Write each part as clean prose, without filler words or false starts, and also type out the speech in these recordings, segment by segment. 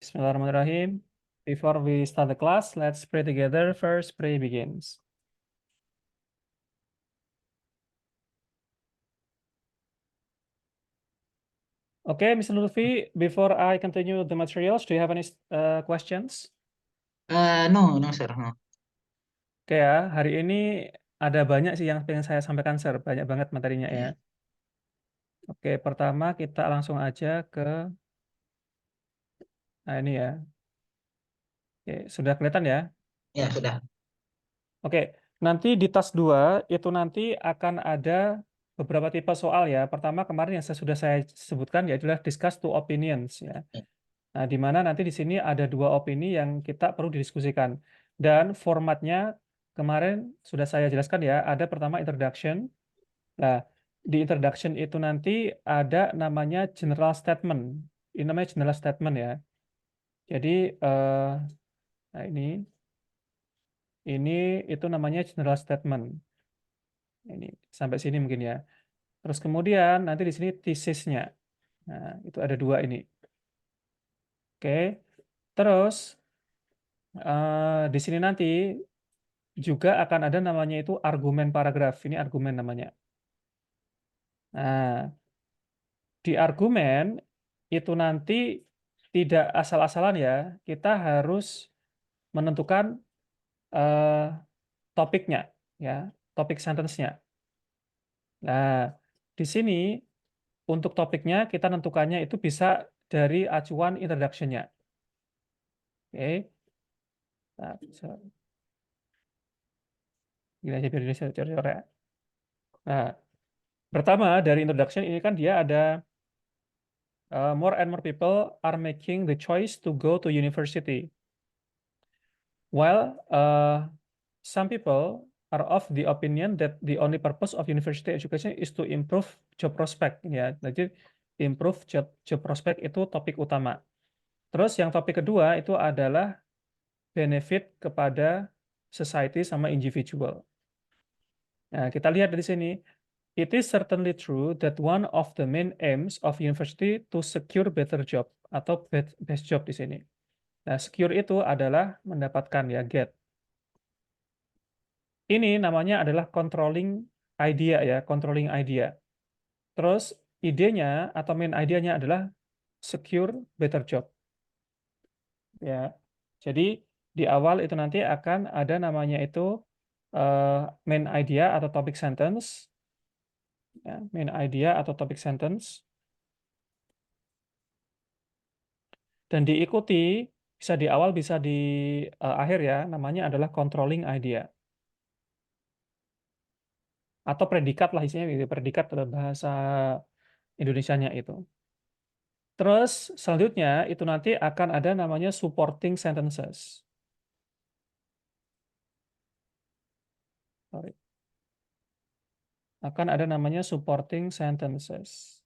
Bismillahirrahmanirrahim. Before we start the class, let's pray together. First, pray begins. Okay, Mr. Lutfi, before I continue the materials, do you have any questions? No, sir. No. Oke ya, hari ini ada banyak sih yang pengen saya sampaikan, Sir. Banyak banget materinya ya. Oke, pertama kita langsung aja ke, nah ini ya. Oke, sudah kelihatan ya? Ya, sudah. Oke, nanti di tas 2 itu nanti akan ada beberapa tipe soal ya. Pertama kemarin yang sudah saya sebutkan ya adalah discuss two opinions ya. Nah, di mana nanti di sini ada 2 opini yang kita perlu didiskusikan. Dan formatnya kemarin sudah saya jelaskan ya, ada pertama introduction. Nah, di introduction itu nanti ada namanya general statement. Ini namanya general statement ya. Jadi, nah ini itu namanya general statement. Ini sampai sini mungkin ya. Terus kemudian nanti di sini tesisnya. Nah, itu ada 2 ini. Oke. Terus di sini nanti juga akan ada namanya itu argumen paragraf. Ini argumen namanya. Nah, di argumen itu nanti tidak asal-asalan ya. Kita harus menentukan eh, topiknya, ya, topik sentence-nya. Nah, di sini untuk topiknya kita tentukannya itu bisa dari acuan introduction-nya. Oke. Nah, gini aja biar dia cor-cor ya. Nah, pertama dari introduction ini kan dia ada more and more people are making the choice to go to university. While some people are of the opinion that the only purpose of university education is to improve job prospect ya. Jadi improve job prospect itu topik utama. Terus yang topik kedua itu adalah benefit kepada society sama individual. Nah, kita lihat dari sini. It is certainly true that one of the main aims of university to secure better job atau best job di sini. Nah, secure itu adalah mendapatkan ya, get. Ini namanya adalah controlling idea ya, controlling idea. Terus idenya atau main idenya adalah secure better job. Ya. Jadi di awal itu nanti akan ada namanya itu main idea atau topic sentence. Ya, main idea atau topic sentence. Dan diikuti bisa di awal bisa di akhir ya, namanya adalah controlling idea. Atau predikat lah isinya gitu, predikat dalam bahasa Indonesianya itu. Terus selanjutnya itu nanti akan ada namanya supporting sentences. Sorry. Akan ada namanya supporting sentences.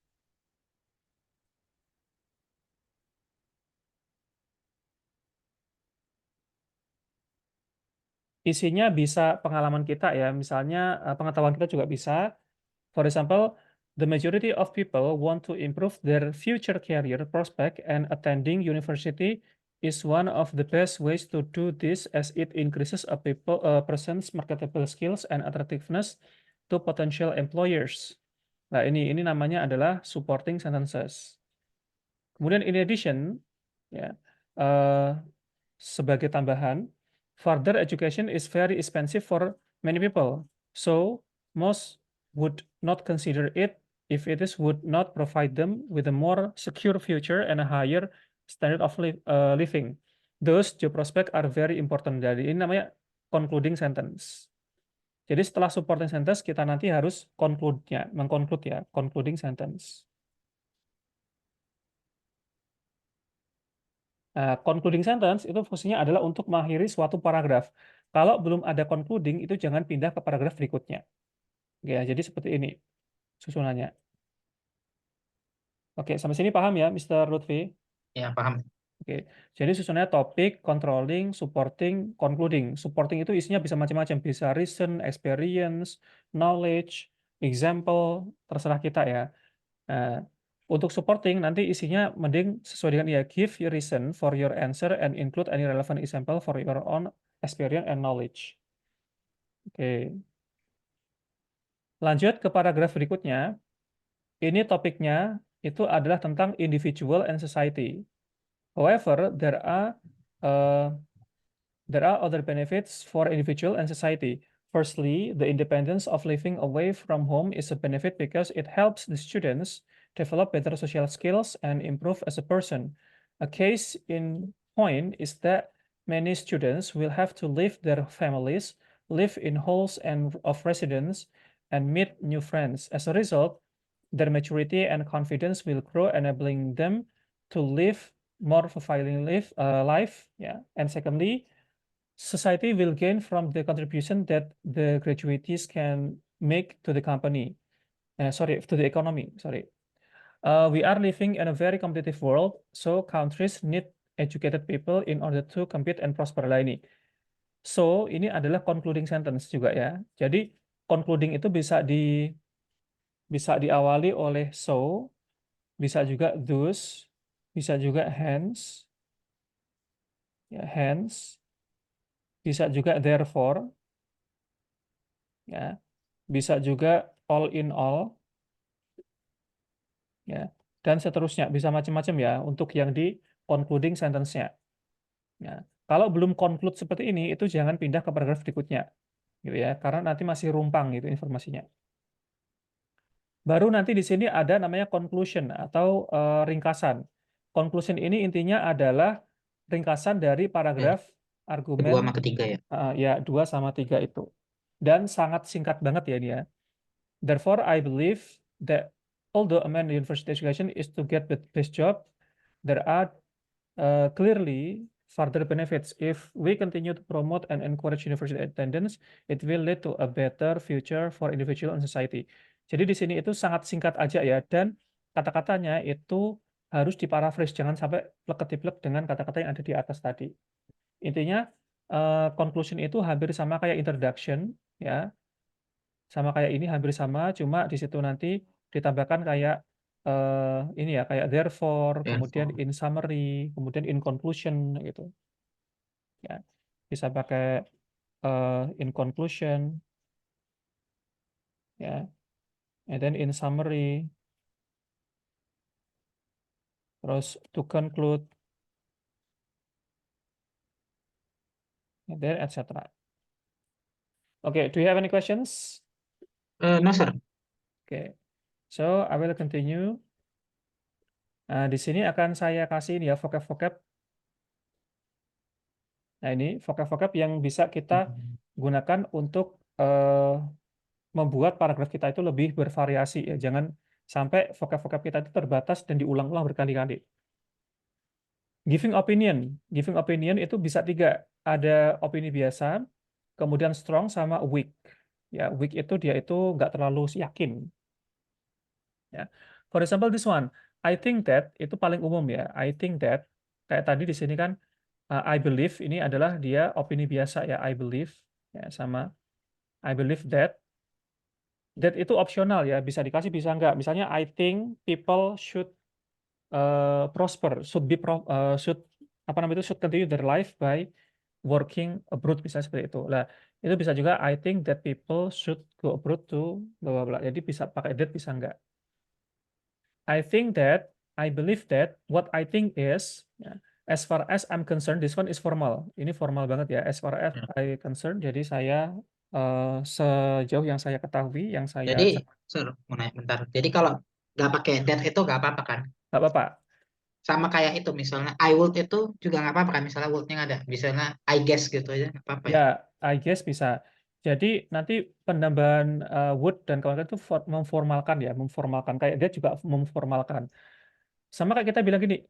Isinya bisa pengalaman kita ya, misalnya pengetahuan kita juga bisa. For example, the majority of people want to improve their future career prospect and attending university is one of the best ways to do this as it increases a person's marketable skills and attractiveness to potential employers. Nah, ini namanya adalah supporting sentences. Kemudian in addition, ya, eh, sebagai tambahan, further education is very expensive for many people. So most would not consider it if it is would not provide them with a more secure future and a higher standard of living. Those job prospects are very important. Jadi ini namanya concluding sentence. Jadi setelah supporting sentence kita nanti harus conclude-nya, mengconclude ya, concluding sentence. Concluding sentence itu fungsinya adalah untuk mengakhiri suatu paragraf. Kalau belum ada concluding, itu jangan pindah ke paragraf berikutnya. Ya, jadi seperti ini susunannya. Oke, sampai sini paham ya, Mr. Lutfi? Ya, paham. Oke, jadi susunannya topik, controlling, supporting, concluding. Supporting itu isinya bisa macam-macam, bisa reason, experience, knowledge, example, terserah kita ya. Nah, Untuk supporting nanti isinya mending sesuai dengan ya, give your reason for your answer and include any relevant example for your own experience and knowledge. Oke. Lanjut ke paragraf berikutnya. Ini topiknya itu adalah tentang individual and society. However, uh, there are other benefits for individual and society. Firstly, the independence of living away from home is a benefit because it helps the students develop better social skills and improve as a person. A case in point is that many students will have to leave their families, live in halls and of residence, and meet new friends. As a result, their maturity and confidence will grow, enabling them to live more fulfilling life. Yeah. And secondly, society will gain from the contribution that the graduates can make to the company. Sorry, to the economy. Sorry. We are living in a very competitive world, so countries need educated people in order to compete and prosper. Lah ini. So, ini adalah concluding sentence juga ya. Jadi, concluding itu bisa diawali oleh so, bisa juga thus, bisa juga hence, ya, hence, bisa juga therefore, ya, bisa juga all in all, ya, dan seterusnya. Bisa macam-macam ya untuk yang di concluding sentence-nya. Ya. Kalau belum conclude seperti ini, itu jangan pindah ke paragraf berikutnya, gitu ya, karena nanti masih rumpang gitu informasinya. Baru nanti di sini ada namanya conclusion atau ringkasan. Conclusion ini intinya adalah ringkasan dari Ya, paragraf kedua sama argumen ketiga ya. ya 2 sama 3 itu. Dan sangat singkat banget ya ini ya. Therefore, I believe that although a man university education is to get the best job, there are clearly further benefits. If we continue to promote and encourage university attendance, it will lead to a better future for individual and society. Jadi di sini itu sangat singkat aja ya, dan kata-katanya itu harus diparaphrase, jangan sampai plek-ketiplek dengan kata-kata yang ada di atas tadi. Intinya, conclusion itu hampir sama kayak introduction, ya, sama kayak ini hampir sama, cuma di situ nanti ditambahkan kayak ini ya, kayak therefore, kemudian Therefore. in summary, kemudian in conclusion gitu. Ya. Bisa pakai in conclusion, ya, and then in summary, terus to conclude, and then etc. Okay, do you have any questions? No, sir. Okay, so I will continue. Nah, di sini akan saya kasih ini ya vocab-vocab. Nah, ini vocab-vocab yang bisa kita gunakan untuk membuat paragraf kita itu lebih bervariasi ya. Jangan sampai vocab-vocab kita itu terbatas dan diulang-ulang berkali-kali. Giving opinion. Giving opinion itu bisa 3. Ada opini biasa, kemudian strong sama weak. Ya, weak itu dia itu nggak terlalu yakin. Ya. For example, this one, I think that itu paling umum ya. I think that kayak tadi di sini kan I believe ini adalah dia opini biasa ya. I believe ya sama I believe that itu opsional ya. Bisa dikasih bisa enggak. Misalnya I think people should prosper, should apa namanya itu should continue their life by working abroad misalnya seperti itu. Lah, itu bisa juga I think that people should go abroad to bla bla bla. Jadi bisa pakai that bisa enggak. I think that, I believe that, what I think is, ya, as far as I'm concerned, this one is formal. Ini formal banget ya. As far as Ya. I concerned, jadi saya sejauh yang saya ketahui, yang Jadi, saya sir, mau nanya bentar. Jadi kalau nggak pakai that itu nggak apa-apa kan? nggak apa-apa. Sama kayak itu misalnya I would itu juga nggak apa-apa kan? Misalnya would-nya nggak ada. Misalnya I guess gitu aja nggak apa-apa ya. Ya, I guess bisa. Jadi nanti penambahan would dan kawan-kawan itu memformalkan ya, memformalkan. Kayak dia juga memformalkan. Sama kayak kita bilang gini,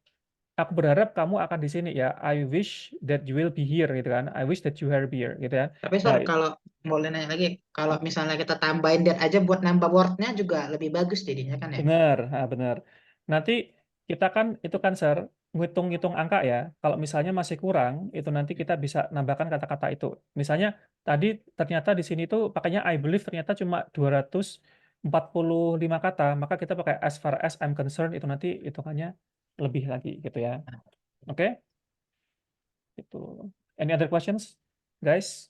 aku berharap kamu akan di sini ya. I wish that you will be here gitu kan. I wish that you are here gitu ya. Tapi Nah, sir, kalau boleh nanya lagi, kalau misalnya kita tambahin that aja buat nambah word-nya juga lebih bagus jadinya kan ya? benar, nah, benar. Nanti kita kan itu kan Sir, ngitung-ngitung angka ya. Kalau misalnya masih kurang, itu nanti kita bisa nambahkan kata-kata itu. Misalnya tadi ternyata di sini tuh pakainya I believe ternyata cuma 200 45 kata, maka kita pakai as far as I'm concerned, itu nanti hitungannya lebih lagi gitu ya. Oke? Itu. Any other questions, guys?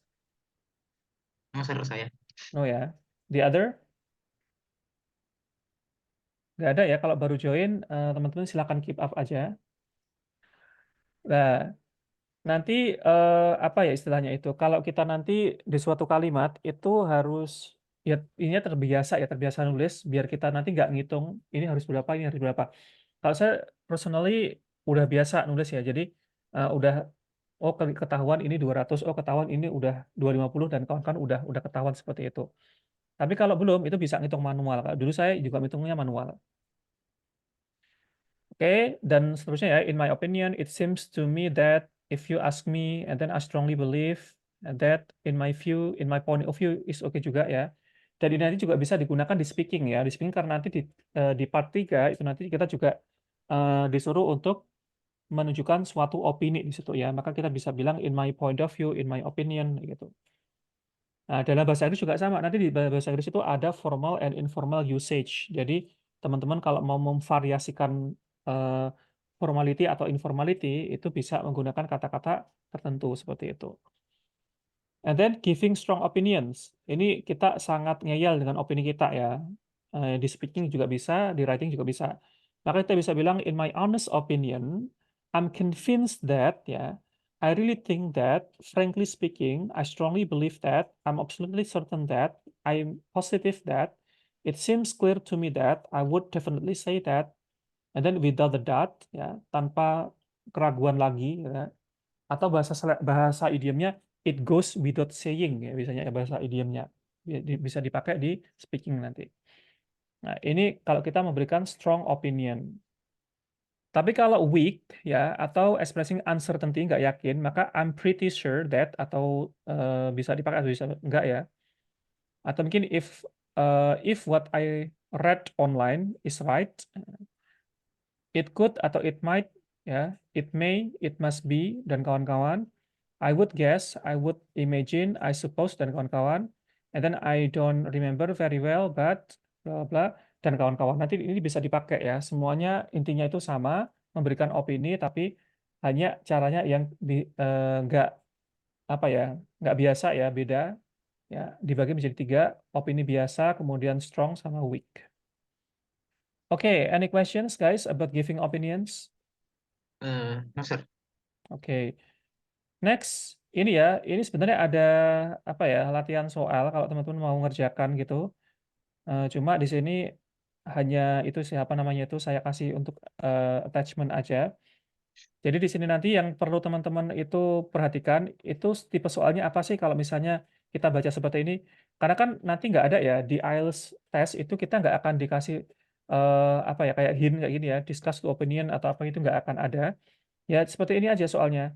Mau seru saya. No ya. The other? Nggak ada ya. Kalau baru join, teman-teman silakan keep up aja. Nah, nanti apa ya istilahnya itu? Kalau kita nanti di suatu kalimat itu harus ya ini terbiasa nulis biar kita nanti nggak ngitung ini harus berapa, ini harus berapa. Kalau saya personally udah biasa nulis ya. Jadi udah oh ketahuan ini 200, oh ketahuan ini udah 250 dan kawan-kawan udah ketahuan seperti itu. Tapi kalau belum itu bisa ngitung manual. Kalau dulu saya juga ngitungnya manual. Oke, dan seterusnya ya, in my opinion, it seems to me that if you ask me, and then I strongly believe that in my view, in my point of view is okay juga ya. Dan ini nanti juga bisa digunakan di speaking ya, di speaking karena nanti di part 3 itu nanti kita juga disuruh untuk menunjukkan suatu opini di situ ya. Maka kita bisa bilang in my point of view, in my opinion gitu. Nah, dalam bahasa Inggris juga sama. Nanti di bahasa Inggris itu ada formal and informal usage. Jadi, teman-teman kalau mau memvariasikan eh, formality atau informality, itu bisa menggunakan kata-kata tertentu seperti itu. And then giving strong opinions. Ini kita sangat ngeyel dengan opini kita ya. Di speaking juga bisa, di writing juga bisa. Maka kita bisa bilang, in my honest opinion, I'm convinced that ya, I really think that, frankly speaking, I strongly believe that, I'm absolutely certain that, I'm positive that, it seems clear to me that, I would definitely say that, and then without the dot ya, tanpa keraguan lagi ya, atau bahasa idiomnya it goes without saying ya biasanya ya bahasa idiomnya bisa dipakai di speaking nanti. Nah, ini kalau kita memberikan strong opinion. Tapi kalau weak ya atau expressing uncertainty nggak yakin, maka I'm pretty sure that atau bisa dipakai atau bisa enggak ya. Atau mungkin if what I read online is right, it could atau it might ya, it may, it must be dan kawan-kawan. I would guess, I would imagine, I suppose dan kawan-kawan. And then I don't remember very well, but bla bla dan kawan-kawan. Nanti ini bisa dipakai ya. Semuanya intinya itu sama, memberikan opini tapi hanya caranya yang nggak apa ya, nggak biasa ya, beda ya. Dibagi menjadi 3, opini biasa, kemudian strong sama weak. Oke, any questions guys about giving opinions? Master. Oke. Next, ini ya, ini sebenarnya ada apa ya, latihan soal kalau teman-teman mau ngerjakan gitu. Cuma di sini hanya itu siapa namanya itu saya kasih untuk attachment aja. Jadi di sini nanti yang perlu teman-teman itu perhatikan itu tipe soalnya apa sih kalau misalnya kita baca seperti ini. Karena kan nanti nggak ada ya di IELTS test itu kita nggak akan dikasih apa ya kayak hint kayak gini ya, discuss to opinion atau apa itu nggak akan ada. Ya seperti ini aja soalnya.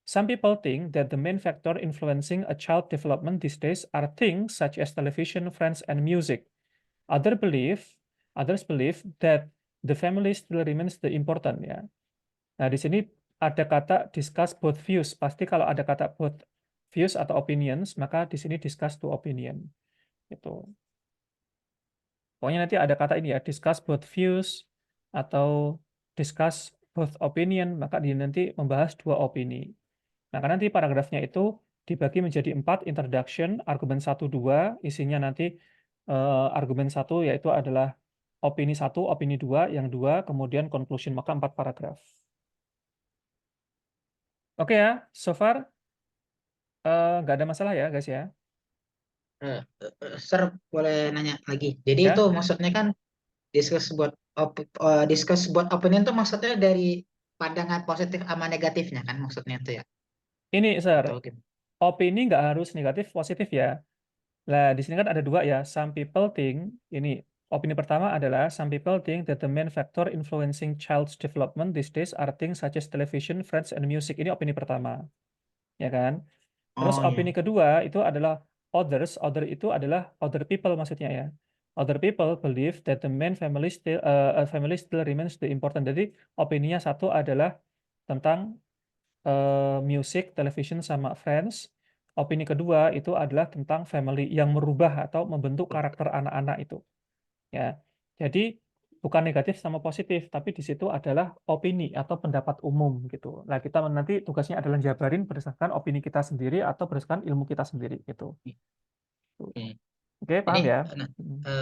Some people think that the main factor influencing a child development these days are things such as television, friends, and music. Other believe, Others believe that the family still remains the important ya. Nah, di sini ada kata discuss both views. Pasti kalau ada kata both views atau opinions, maka di sini discuss to opinion. Gitu. Pokoknya nanti ada kata ini ya, discuss both views atau discuss both opinion, maka dia nanti membahas 2 opini. Nah, karena nanti paragrafnya itu dibagi menjadi 4, introduction, argumen 1, 2, isinya nanti argumen 1 yaitu adalah opini 1, opini 2, yang 2, kemudian conclusion, maka 4 paragraf. Oke ya, so far nggak ada masalah ya guys ya. Sir, boleh nanya lagi. Jadi itu Ya, maksudnya kan discuss buat discuss buat opinion tuh maksudnya dari pandangan positif sama negatifnya kan maksudnya itu ya. ini sir, Atau gimana? opini nggak harus negatif, positif ya. Nah, di sini kan ada 2 ya. Some people think, ini opini pertama adalah some people think that the main factor influencing child's development these days are things such as television, friends, and music. Ini opini pertama, ya kan? Terus Oh opini iya. kedua itu adalah others. Other itu adalah other people maksudnya ya. Other people believe that the main family still remains the important. Jadi opininya satu adalah tentang music, television, sama friends. Opini kedua itu adalah tentang family yang merubah atau membentuk karakter anak-anak itu. ya. Jadi bukan negatif sama positif, tapi di situ adalah opini atau pendapat umum gitu. Nah, kita nanti tugasnya adalah jabarin berdasarkan opini kita sendiri atau berdasarkan ilmu kita sendiri gitu. Oke. Oke, Jadi, paham ya?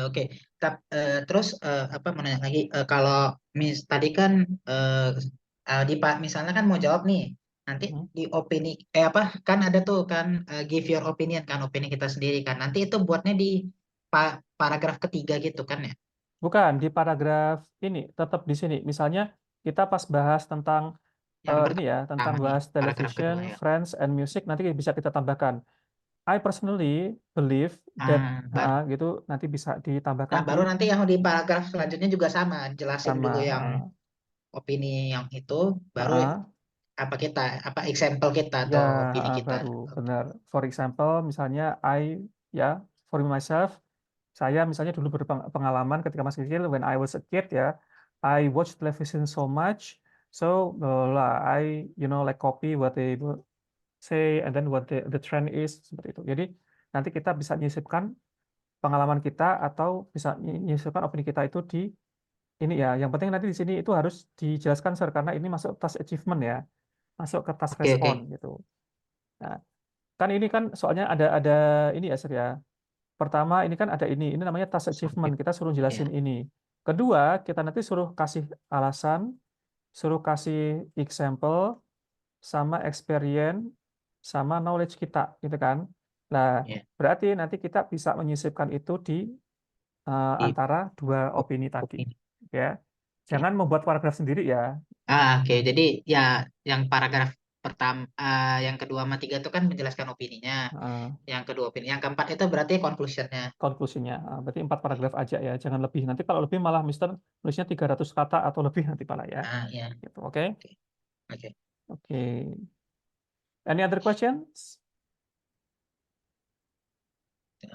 oke. Terus apa mau nanya lagi? Kalau tadi kan misalnya kan mau jawab nih, nanti Hmm. di opini apa kan ada tuh kan give your opinion kan opini kita sendiri kan. Nanti itu buatnya di paragraf ketiga gitu kan ya? Bukan, di paragraf ini, tetap di sini. Misalnya kita pas bahas tentang Yang ini ya, tentang pertama nih, bahas paragraf television, kedua ya. friends, and music, nanti bisa kita tambahkan. I personally believe that, Baru. gitu, nanti bisa ditambahkan Nah, di baru nanti yang di paragraf selanjutnya juga sama, jelasin sama. dulu yang opini yang itu, baru Ah, apa kita, apa example kita ya, atau opini kita. baru, Oke. benar. For example, misalnya ya, for myself, saya misalnya dulu berpengalaman ketika masih kecil, when I was a kid ya, I watch television so much, so like copy what they say and then what the trend is seperti itu. Jadi nanti kita bisa menyisipkan pengalaman kita atau bisa menyisipkan opini kita itu di ini ya. Yang penting nanti di sini itu harus dijelaskan Sir karena ini masuk task achievement ya, masuk ke task Oke, oke. respon gitu. Nah, kan ini kan soalnya ada ini ya Sir ya. Pertama ini kan ada ini namanya task achievement. Sampai Kita suruh ya. jelasin ini. Kedua, kita nanti suruh kasih alasan, suruh kasih example, sama experience, sama knowledge kita, gitu kan. Nah, Ya. berarti nanti kita bisa menyisipkan itu di Di antara dua opini tadi, opini. ya. Oke. Jangan membuat paragraf sendiri ya. Oke. Jadi ya yang paragraf pertama, yang kedua sama tiga itu kan menjelaskan opininya. Eh, Yang kedua opini, yang keempat itu berarti conclusionnya. Konklusinya. Berarti 4 Oke. paragraf aja ya, jangan lebih. Nanti kalau lebih malah Mister nulisnya 300 kata atau lebih nanti malah ya. Ya. Gitu, oke? Oke. Oke. Oke. Any other questions?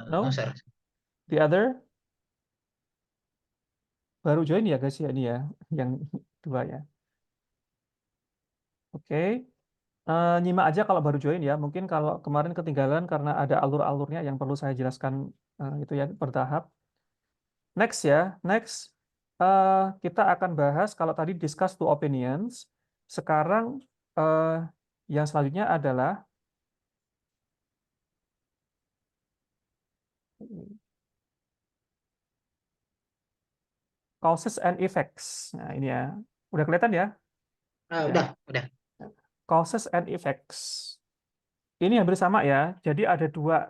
No, No? sir. The other? Baru join ya guys ya ini ya, yang dua ya. Oke. Nyimak aja kalau baru join ya. Mungkin kalau kemarin ketinggalan karena ada alur-alurnya yang perlu saya jelaskan itu ya bertahap. Next ya, next kita akan bahas kalau tadi discuss two opinions. Sekarang yang selanjutnya adalah causes and effects. Nah ini ya, udah kelihatan ya? Ya. Udah. Causes and effects. Ini hampir sama ya. Jadi ada dua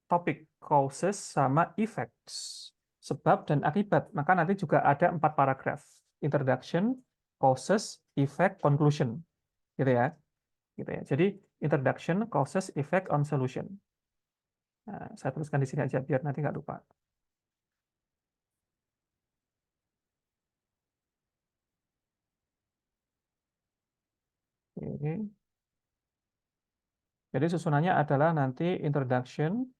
topik, causes sama effects, sebab dan akibat. Maka nanti juga ada 4 paragraf, introduction, causes, effect, conclusion, gitu ya. Gitu ya. Jadi introduction, causes, effect, on solution. Nah, saya tuliskan di sini aja biar nanti nggak lupa. Oke. Jadi susunannya adalah nanti introduction,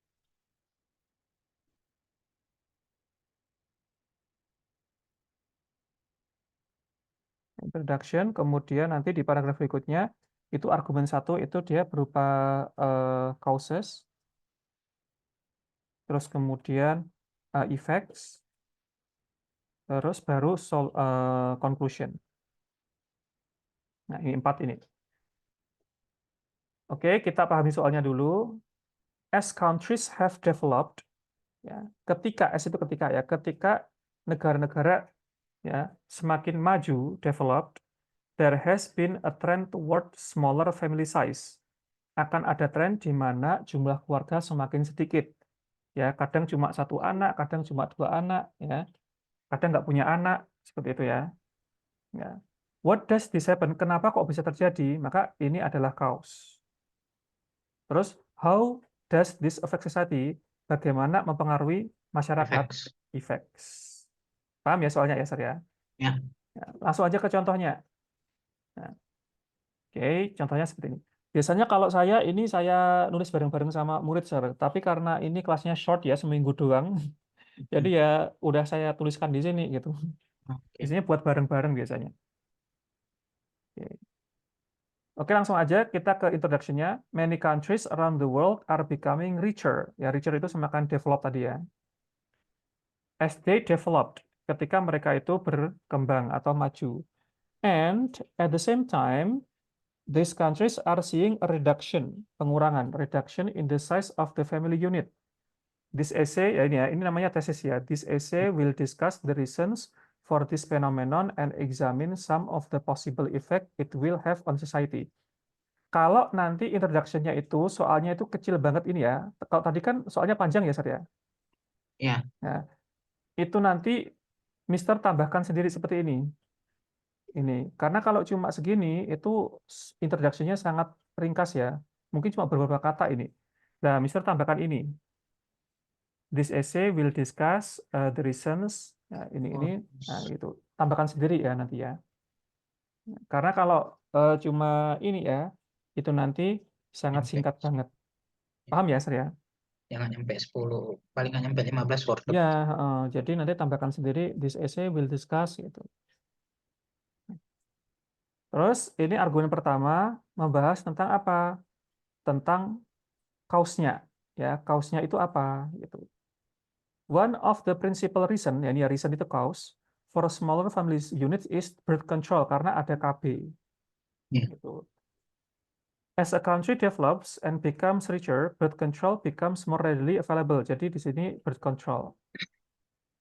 kemudian nanti di paragraf berikutnya itu argumen satu itu dia berupa causes, terus kemudian effects, terus baru conclusion. Nah, ini 4 ini. Oke, kita pahami soalnya dulu. As countries have developed, ya, ketika S itu ketika ya, ketika negara-negara ya semakin maju, developed, there has been a trend toward smaller family size. Akan ada tren di mana jumlah keluarga semakin sedikit. Ya, kadang cuma 1 anak, kadang cuma 2 anak, ya, kadang nggak punya anak, seperti itu ya. Ya. What does this happen? Kenapa kok bisa terjadi? Maka ini adalah cause. Terus, how does this affect society? Bagaimana mempengaruhi masyarakat? Effects. Effects. Paham ya soalnya ya, Sir ya? Ya. Ya, langsung aja ke contohnya. Nah, oke, contohnya seperti ini. Biasanya kalau saya nulis bareng-bareng sama murid, Sir. Tapi karena ini kelasnya short ya, seminggu doang. Jadi ya udah saya tuliskan di sini gitu. Oke. Biasanya buat bareng-bareng biasanya. Oke. Oke, langsung aja kita ke introduction-nya. Many countries around the world are becoming richer. Ya, richer itu semakin develop tadi ya. as they developed, ketika mereka itu berkembang atau maju. And at the same time, these countries are seeing a pengurangan, reduction in the size of the family unit. This essay, ya ini namanya tesis ya. This essay will discuss the reasons for this phenomenon and examine some of the possible effect it will have on society. Kalau nanti introduction-nya itu, soalnya itu kecil banget ini ya. Kalau tadi kan soalnya panjang ya, Sir ya? Ya. Nah, itu nanti Mister tambahkan sendiri seperti ini. Ini. Karena kalau cuma segini, itu introduction-nya sangat ringkas ya. Mungkin cuma beberapa kata ini. Nah, Mister tambahkan ini. This essay will discuss the reasons. Nah, ini. Nah, itu. Tambahkan sendiri ya nanti ya. Karena kalau cuma ini ya, itu nanti sangat Nyampe. singkat banget. Paham ya, Sir ya? Jangan nyampe 10, paling nggak nyampe 15 word. Ya, jadi nanti tambahkan sendiri, this essay will discuss gitu. Terus ini argumen pertama membahas tentang apa? Tentang cause-nya. Ya, cause-nya itu apa gitu. One of the principal reason, ya ini reason itu cause, for smaller family units is birth control karena ada KB. Ya. Gitu. As a country develops and becomes richer, birth control becomes more readily available. Jadi di sini birth control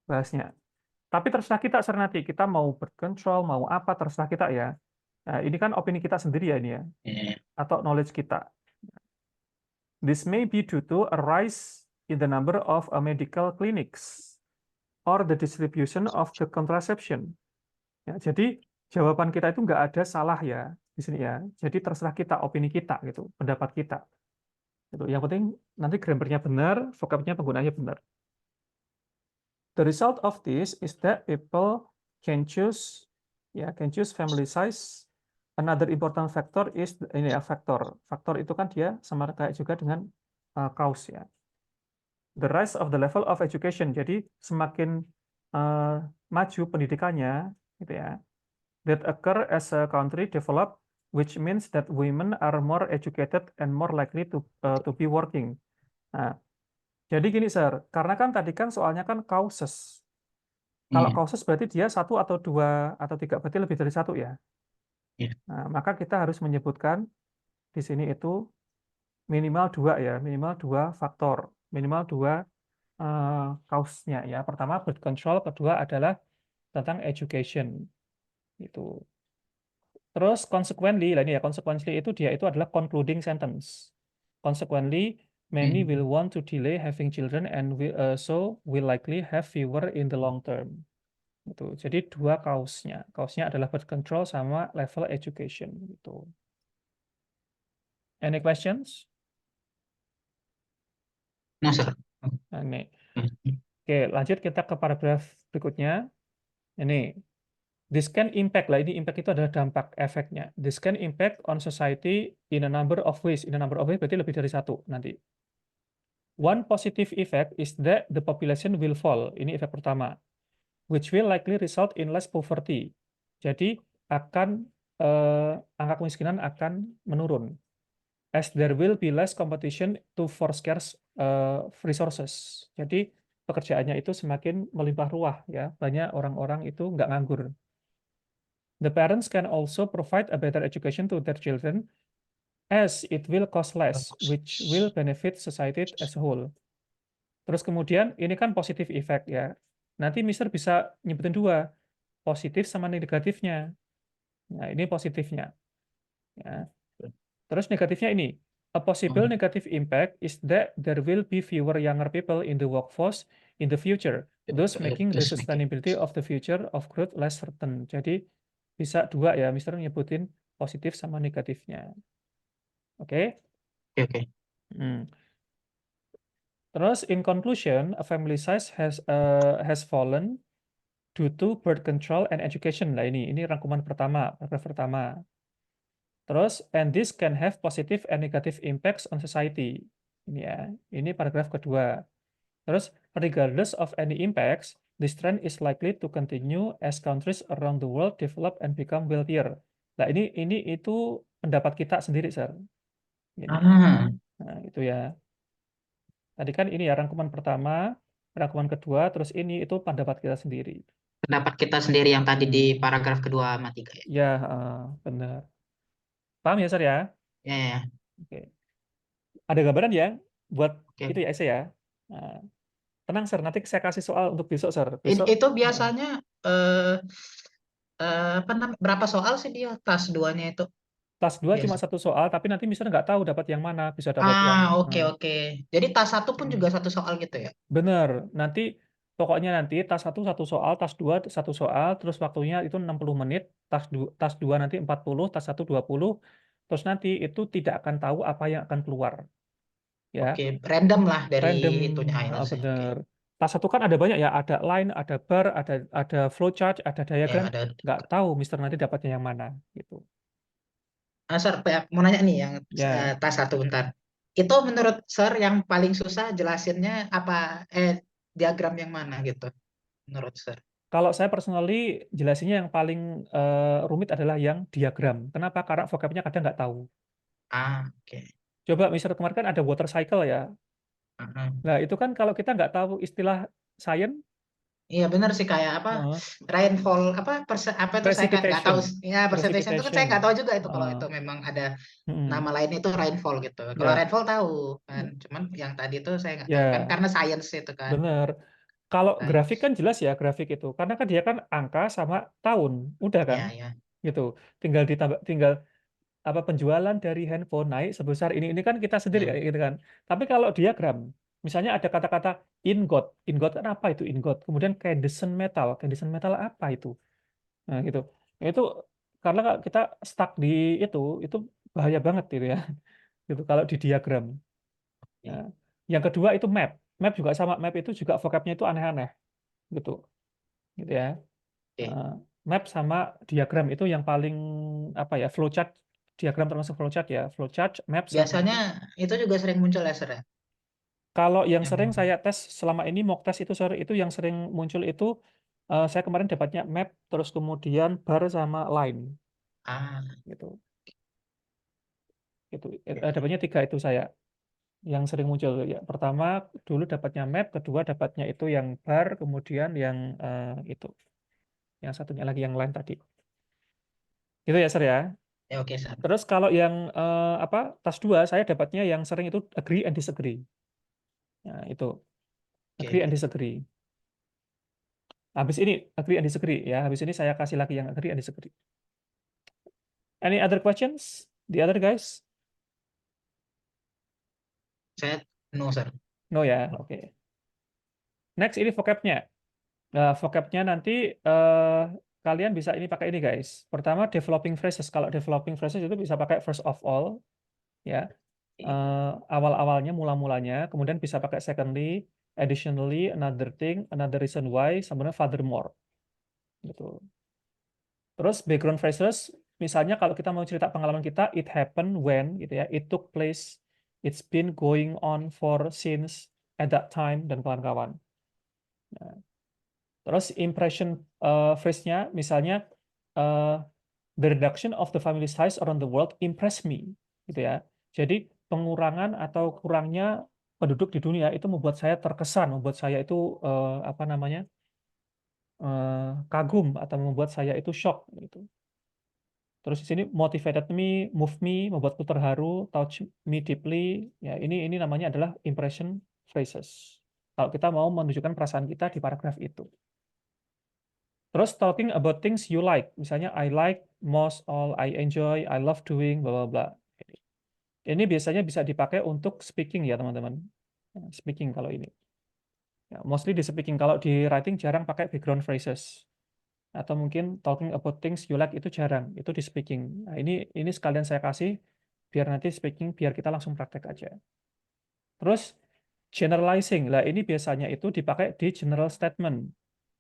bahasnya. Tapi terserah kita, Sir, nanti kita mau birth control, mau apa, terserah kita ya. Nah, ini kan opini kita sendiri ya ini ya, Ya. atau knowledge kita. This may be due to a rise in the number of medical clinics or the distribution of the contraception. Ya, jadi jawaban kita itu nggak ada salah ya di sini ya. Jadi terserah kita, opini kita gitu, pendapat kita. Gitu. Yang penting nanti grammarnya benar, vocabnya penggunaannya benar. The result of this is that people can choose, can choose family size. Another important factor is ini ya faktor. Faktor itu kan dia sama kayak juga dengan cause ya. The rise of the level of education. Jadi semakin maju pendidikannya, gitu ya. That occur as a country develop, which means that women are more educated and more likely to be working. Nah, jadi gini, Sir, karena kan tadi kan soalnya kan causes. Kalau Iya. causes berarti dia satu atau dua atau tiga, berarti lebih dari satu ya. Iya. Nah, maka kita harus menyebutkan di sini itu minimal dua ya, minimal dua faktor, minimal dua cause-nya ya. Pertama birth control, kedua adalah tentang education itu. Terus consequently, lah ini ya, consequently itu dia itu adalah concluding sentence. Consequently, many will want to delay having children and so will likely have fewer in the long term. Gitu. Jadi dua cause-nya. Cause-nya adalah birth control sama level education gitu. Any questions? Nah, Sir. Nah, ini. Oke, lanjut kita ke paragraf berikutnya. Ini, this can impact lah. Ini impact itu adalah dampak, efeknya. This can impact on society in a number of ways. In a number of ways berarti lebih dari satu nanti. One positive effect is that the population will fall. Ini efek pertama. Which will likely result in less poverty. Jadi akan angka kemiskinan akan menurun. As there will be less competition to for scarce resources. Jadi pekerjaannya itu semakin melimpah ruah ya, banyak orang-orang itu nggak nganggur. The parents can also provide a better education to their children as it will cost less, which will benefit society as a whole. Terus kemudian ini kan positif effect ya. Nanti Mister bisa nyebutin dua, positif sama negatifnya. Nah, ini positifnya. Ya. Terus negatifnya ini, a possible negative impact is that there will be fewer younger people in the workforce in the future, thus making the sustainability of the future of growth less certain. Jadi bisa dua ya, Mister nyebutin positif sama negatifnya. Oke? Oke. Hmm. Terus in conclusion, a family size has fallen due to birth control and education. Nah ini rangkuman pertama, paragraf pertama. Terus, and this can have positive and negative impacts on society. Ini ya, ini paragraf kedua. Terus, regardless of any impacts, this trend is likely to continue as countries around the world develop and become wealthier. Nah, ini itu pendapat kita sendiri, Sir. Ini. Ah, Nah, itu ya. Tadi kan ini ya rangkuman pertama. Pengakuan kedua, terus ini itu pendapat kita sendiri. Pendapat kita sendiri yang tadi di Hmm. paragraf kedua sama tiga ya. Ya, benar. Paham ya, Sir ya? Ya, ya, ya. Oke. Ada gambaran ya buat Oke. itu ya, essay ya. Nah, tenang, Sir. Nanti saya kasih soal untuk besok, Sir. Besok Itu Heeh. biasanya eh apa namanya? Berapa soal sih dia tas duanya itu Tas 2 cuma biasa? satu soal, tapi nanti misalnya nggak tahu dapat yang mana. Bisa dapat yang... Ah, oke oke. Jadi tas satu pun Hmm. juga satu soal gitu ya? Bener. Nanti pokoknya nanti tas satu soal, tas 2 satu soal, terus waktunya itu 60 menit, tas 2 nanti 40, tas satu 20, terus nanti itu tidak akan tahu apa yang akan keluar. Ya, Oke, random lah dari random, itunya IELTS-nya. Oke. bener. Tas satu kan ada banyak ya, ada line, ada bar, ada flowchart, ada Ya, diagram. ada. Nggak tahu Mister nanti dapatnya yang mana gitu. Sir, mau nanya nih yang Ya, tas satu bentar. Itu menurut Sir yang paling susah jelasinnya apa diagram yang mana gitu menurut Sir? kalau saya personally jelasinnya yang paling rumit adalah yang diagram. Kenapa? Karena vocabnya kadang nggak tahu. Ah, oke. Coba misalnya kemarin kan ada water cycle ya. Mhm. Nah, itu kan kalau kita nggak tahu istilah sains, Iya benar sih kayak apa eh, rainfall apa apa itu saya nggak tahu precipitation, ya precipitation itu kan saya nggak precipitation. tahu juga itu kalau Eh, itu memang ada nama mm-mm. lainnya itu rainfall gitu. Kalau Ya, rainfall tahu kan, cuman yang tadi itu saya nggak tahu kan ya, karena science itu kan. benar. Kalau grafik Science. kan jelas ya grafik itu, karena kan dia kan angka sama tahun, udah kan, Ya ya. gitu. Tinggal ditambah, tinggal apa penjualan dari handphone naik sebesar ini kan kita sendiri Ya. gitu kan. Tapi kalau diagram, misalnya ada kata-kata ingot, ingot kan apa itu ingot? Kemudian candice metal apa itu? Nah, gitu. Itu karena kita stuck di itu bahaya banget gitu ya. Gitu kalau di diagram. Oke. Nah, yang kedua itu map. Map juga sama, map itu juga vocabnya itu aneh-aneh gitu. Gitu ya. Oke. Eh, Map sama diagram itu yang paling apa ya, flowchart, diagram termasuk flowchart ya. Flowchart, map sama Biasanya itu juga sering muncul ya Sir ya? kalau yang Yang sering saya tes selama ini mock test itu sorry itu yang sering muncul itu saya kemarin dapatnya map terus kemudian bar sama line ah gitu. Itu oke. dapatnya 3 itu saya yang sering muncul ya. Pertama dulu dapatnya map, kedua dapatnya itu yang bar, kemudian yang itu, yang satunya lagi yang lain tadi. Itu ya, Sir ya. Ya oke Sir. Terus kalau yang apa tas 2 saya dapatnya yang sering itu agree and disagree. Nah, itu agree Oke. and disagree. Habis ini agree and disagree ya. Habis ini saya kasih lagi yang agree and disagree. Any other questions? The other guys? Saya no Sir. No ya. Oke. Next ini vocabnya. Nah, vocabnya nanti kalian bisa ini pakai ini guys. Pertama developing phrases. Kalau developing phrases itu bisa pakai first of all ya. Awal-awalnya, mula-mulanya. Kemudian bisa pakai secondly, additionally, another thing, another reason why, sama furthermore. Gitu. Terus background phrases, misalnya kalau kita mau cerita pengalaman kita, it happened when, gitu ya, it took place, it's been going on for since, at that time, dan kawan-kawan. Nah, terus impression phrase-nya, misalnya uh, the reduction of the family size around the world impressed me, gitu ya. Jadi pengurangan atau kurangnya penduduk di dunia itu membuat saya terkesan, membuat saya itu apa namanya kagum atau membuat saya itu shock, gitu. Terus di sini motivated me, move me, membuatku terharu, touch me deeply. Ya, ini namanya adalah impression phrases. Kalau kita mau menunjukkan perasaan kita di paragraf itu. Terus talking about things you like, misalnya I like most all, I enjoy, I love doing, bla bla bla. Ini biasanya bisa dipakai untuk speaking ya teman-teman. Speaking kalau ini. Ya, mostly di speaking. Kalau di writing jarang pakai background phrases. Atau mungkin talking about things you like itu jarang. Itu di speaking. Nah, ini sekalian saya kasih biar nanti speaking biar kita langsung praktek aja. Terus generalizing. Lah ini biasanya itu dipakai di general statement.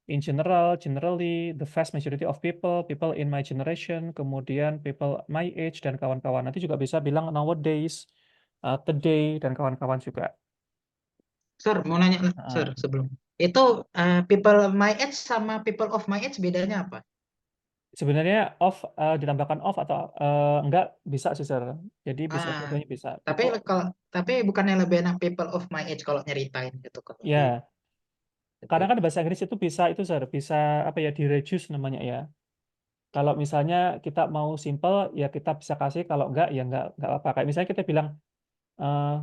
In general, generally, the vast majority of people, people in my generation, kemudian people my age, dan kawan-kawan. Nanti juga bisa bilang nowadays, today, dan kawan-kawan juga. Sir, mau nanya Sir Nah, sebelum. Itu people my age sama people of my age bedanya apa? sebenarnya off, ditambahkan off atau enggak, bisa sih, Sir. Jadi bisa, Ah, dua-duanya bisa. tapi People, kalau bukannya lebih enak people of my age kalau nyeritain gitu kalau di ya, Kadang Oke. kan bahasa Inggris itu bisa itu Sir, bisa apa ya, di-reduce namanya ya. Kalau misalnya kita mau simple, ya kita bisa kasih, kalau enggak, ya enggak apa-apa. Kayak misalnya kita bilang, eh,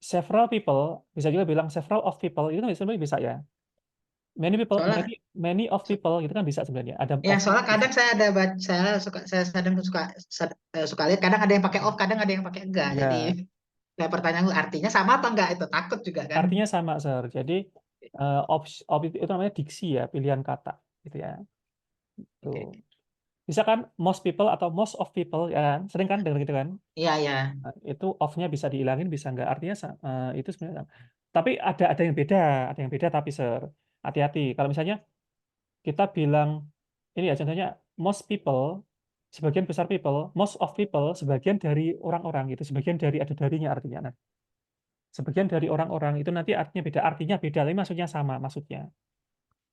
several people, bisa juga bilang several of people, itu kan sebenarnya bisa ya. Many people, Soalnya many of people, gitu kan bisa sebenarnya. Ada ya of soalnya bisa. kadang saya ada baca, saya kadang suka lihat kadang ada yang pakai off, kadang ada yang pakai enggak. Jadi Ya, ya pertanyaan artinya sama apa enggak itu takut juga kan. artinya sama, Sir. Jadi, itu namanya diksi ya, pilihan kata, gitu ya. Oke, Tuh. oke. Bisa kan most people atau most of people, ya kan? Sering kan dengar gitu kan? Iya, iya. Nah, itu off-nya bisa dihilangin, bisa nggak. Artinya itu sebenarnya sama. Tapi ada yang beda, tapi Sir. Hati-hati. Kalau misalnya kita bilang, ini ya contohnya, most people, sebagian besar people, most of people, sebagian dari orang-orang gitu, sebagian dari, ada darinya artinya. Nah, sebagian dari orang-orang itu nanti artinya beda, tapi maksudnya sama maksudnya.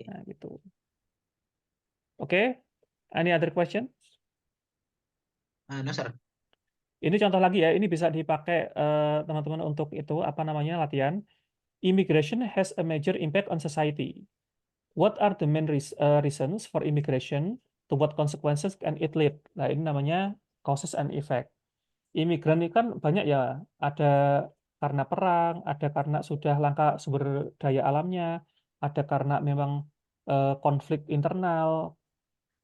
Nah, gitu. Oke? Any other question? No, sir. Ini contoh lagi ya, ini bisa dipakai teman-teman untuk itu apa namanya latihan. Immigration has a major impact on society. What are the main reasons for immigration? To what consequences can it lead? Nah, ini namanya causes and effect. Imigran ini kan banyak ya, ada karena perang, ada karena sudah langka sumber daya alamnya, ada karena memang konflik internal,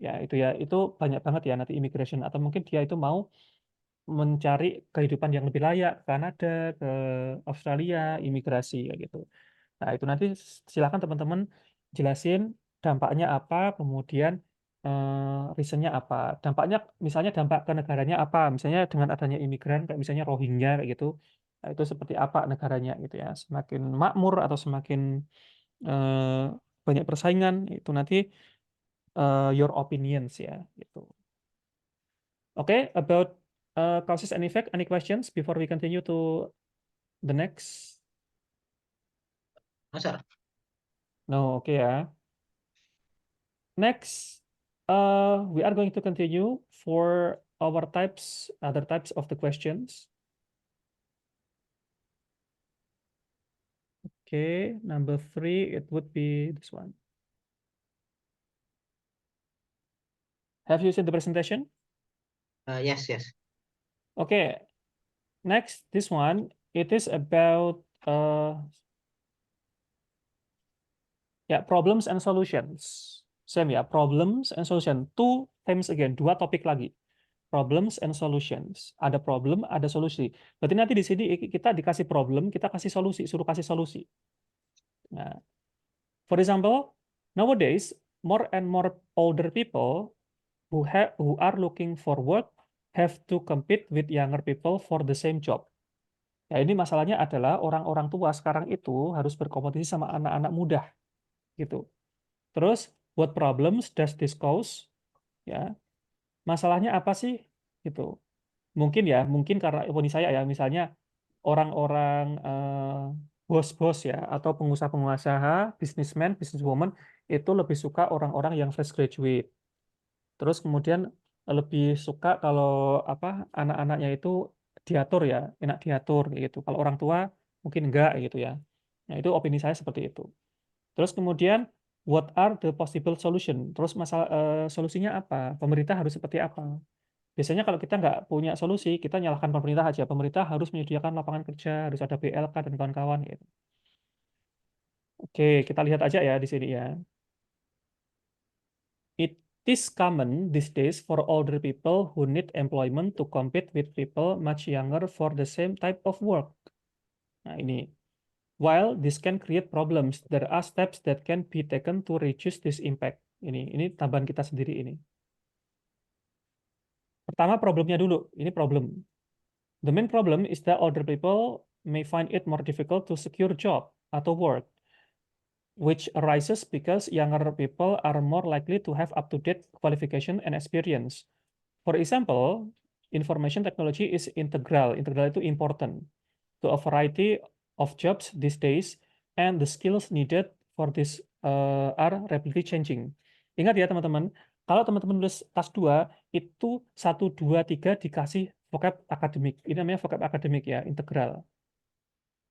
ya itu banyak banget ya nanti immigration, atau mungkin dia itu mau mencari kehidupan yang lebih layak ke Kanada, ke Australia, imigrasi kayak gitu. Nah, itu nanti silakan teman-teman jelasin dampaknya apa, kemudian reasonnya apa. Dampaknya, misalnya dampak ke negaranya apa, misalnya dengan adanya imigran, kayak misalnya Rohingya kayak gitu, nah, itu seperti apa negaranya gitu ya. Semakin makmur atau semakin eh, banyak persaingan, itu nanti your opinions ya gitu. Oke, about causes and effect, any questions before we continue to the next? No, sir. No, oke ya. Next, we are going to continue for our other types of the questions. Okay, number 3, it would be this one. Have you seen the presentation? Yes, yes. Okay, next, this one, it is about problems and solutions. Same ya, problems and solution. Two times again, dua topik lagi. Problems and solutions. Ada problem, ada solusi. Berarti nanti di sini kita dikasih problem, kita kasih solusi, suruh kasih solusi. Nah, for example, nowadays more and more older people who are looking for work have to compete with younger people for the same job. Ya, ini masalahnya adalah orang-orang tua sekarang itu harus berkompetisi sama anak-anak muda gitu. Terus, what problems does this cause? Ya, masalahnya apa sih? Gitu. Mungkin karena opini saya ya, misalnya orang-orang bos-bos ya, atau pengusaha-pengusaha, businessman, businesswoman itu lebih suka orang-orang yang fresh graduate. Terus kemudian lebih suka kalau apa anak-anaknya itu diatur ya, enak diatur kayak gitu. Kalau orang tua mungkin enggak gitu ya. Nah, itu opini saya seperti itu. Terus kemudian what are the possible solution? Terus masalah solusinya apa? Pemerintah harus seperti apa? Biasanya kalau kita nggak punya solusi, kita nyalahkan pemerintah aja. Pemerintah harus menyediakan lapangan kerja, harus ada BLK dan kawan-kawan gitu. Oke, kita lihat aja ya di sini ya. It is common these days for older people who need employment to compete with people much younger for the same type of work. Nah, ini. While this can create problems, there are steps that can be taken to reduce this impact. Ini tambahan kita sendiri ini. Pertama problemnya dulu. Ini problem. The main problem is that older people may find it more difficult to secure job atau work, which arises because younger people are more likely to have up-to-date qualification and experience. For example, information technology is integral. Integral itu important to a variety of jobs these days, and the skills needed for this are rapidly changing. Ingat ya teman-teman, kalau teman-teman nulis tas 2, itu 1, 2, 3 dikasih vocab akademik. Ini namanya vocab akademik ya, integral.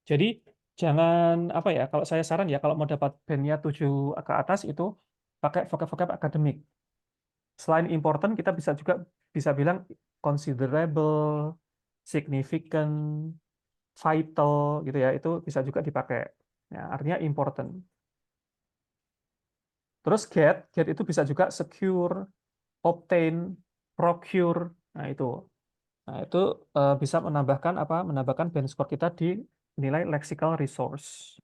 Jadi, Jangan apa ya, kalau saya saran ya kalau mau dapat bandnya 7 ke atas itu pakai vocab-vocab akademik. Selain important, kita bisa juga bisa bilang considerable, significant, vital gitu ya. Itu bisa juga dipakai. Ya, artinya important. Terus get itu bisa juga secure, obtain, procure. Nah, itu. Nah, itu bisa menambahkan apa? Menambahkan band score kita di nilai lexical resource.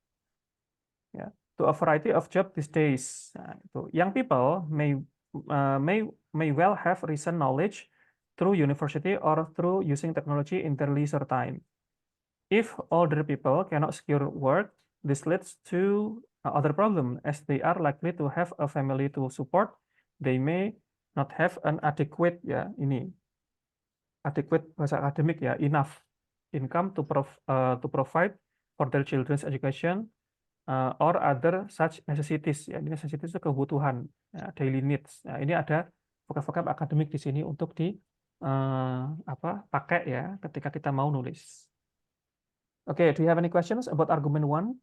Ya, to a variety of job these days. Nah, itu. Young people uh, may may well have recent knowledge through university or through using technology in their leisure time. If older people cannot secure work, this leads to other problem as they are likely to have a family to support. They may not have an adequate ya ini adequate bahasa akademik ya enough income to provide for their children's education or other such necessities ya ini necessities itu kebutuhan ya, daily needs. Nah, ini ada vocab-vocab akademik di sini untuk di apa pakai ya ketika kita mau nulis. Oke, do you have any questions about argument one?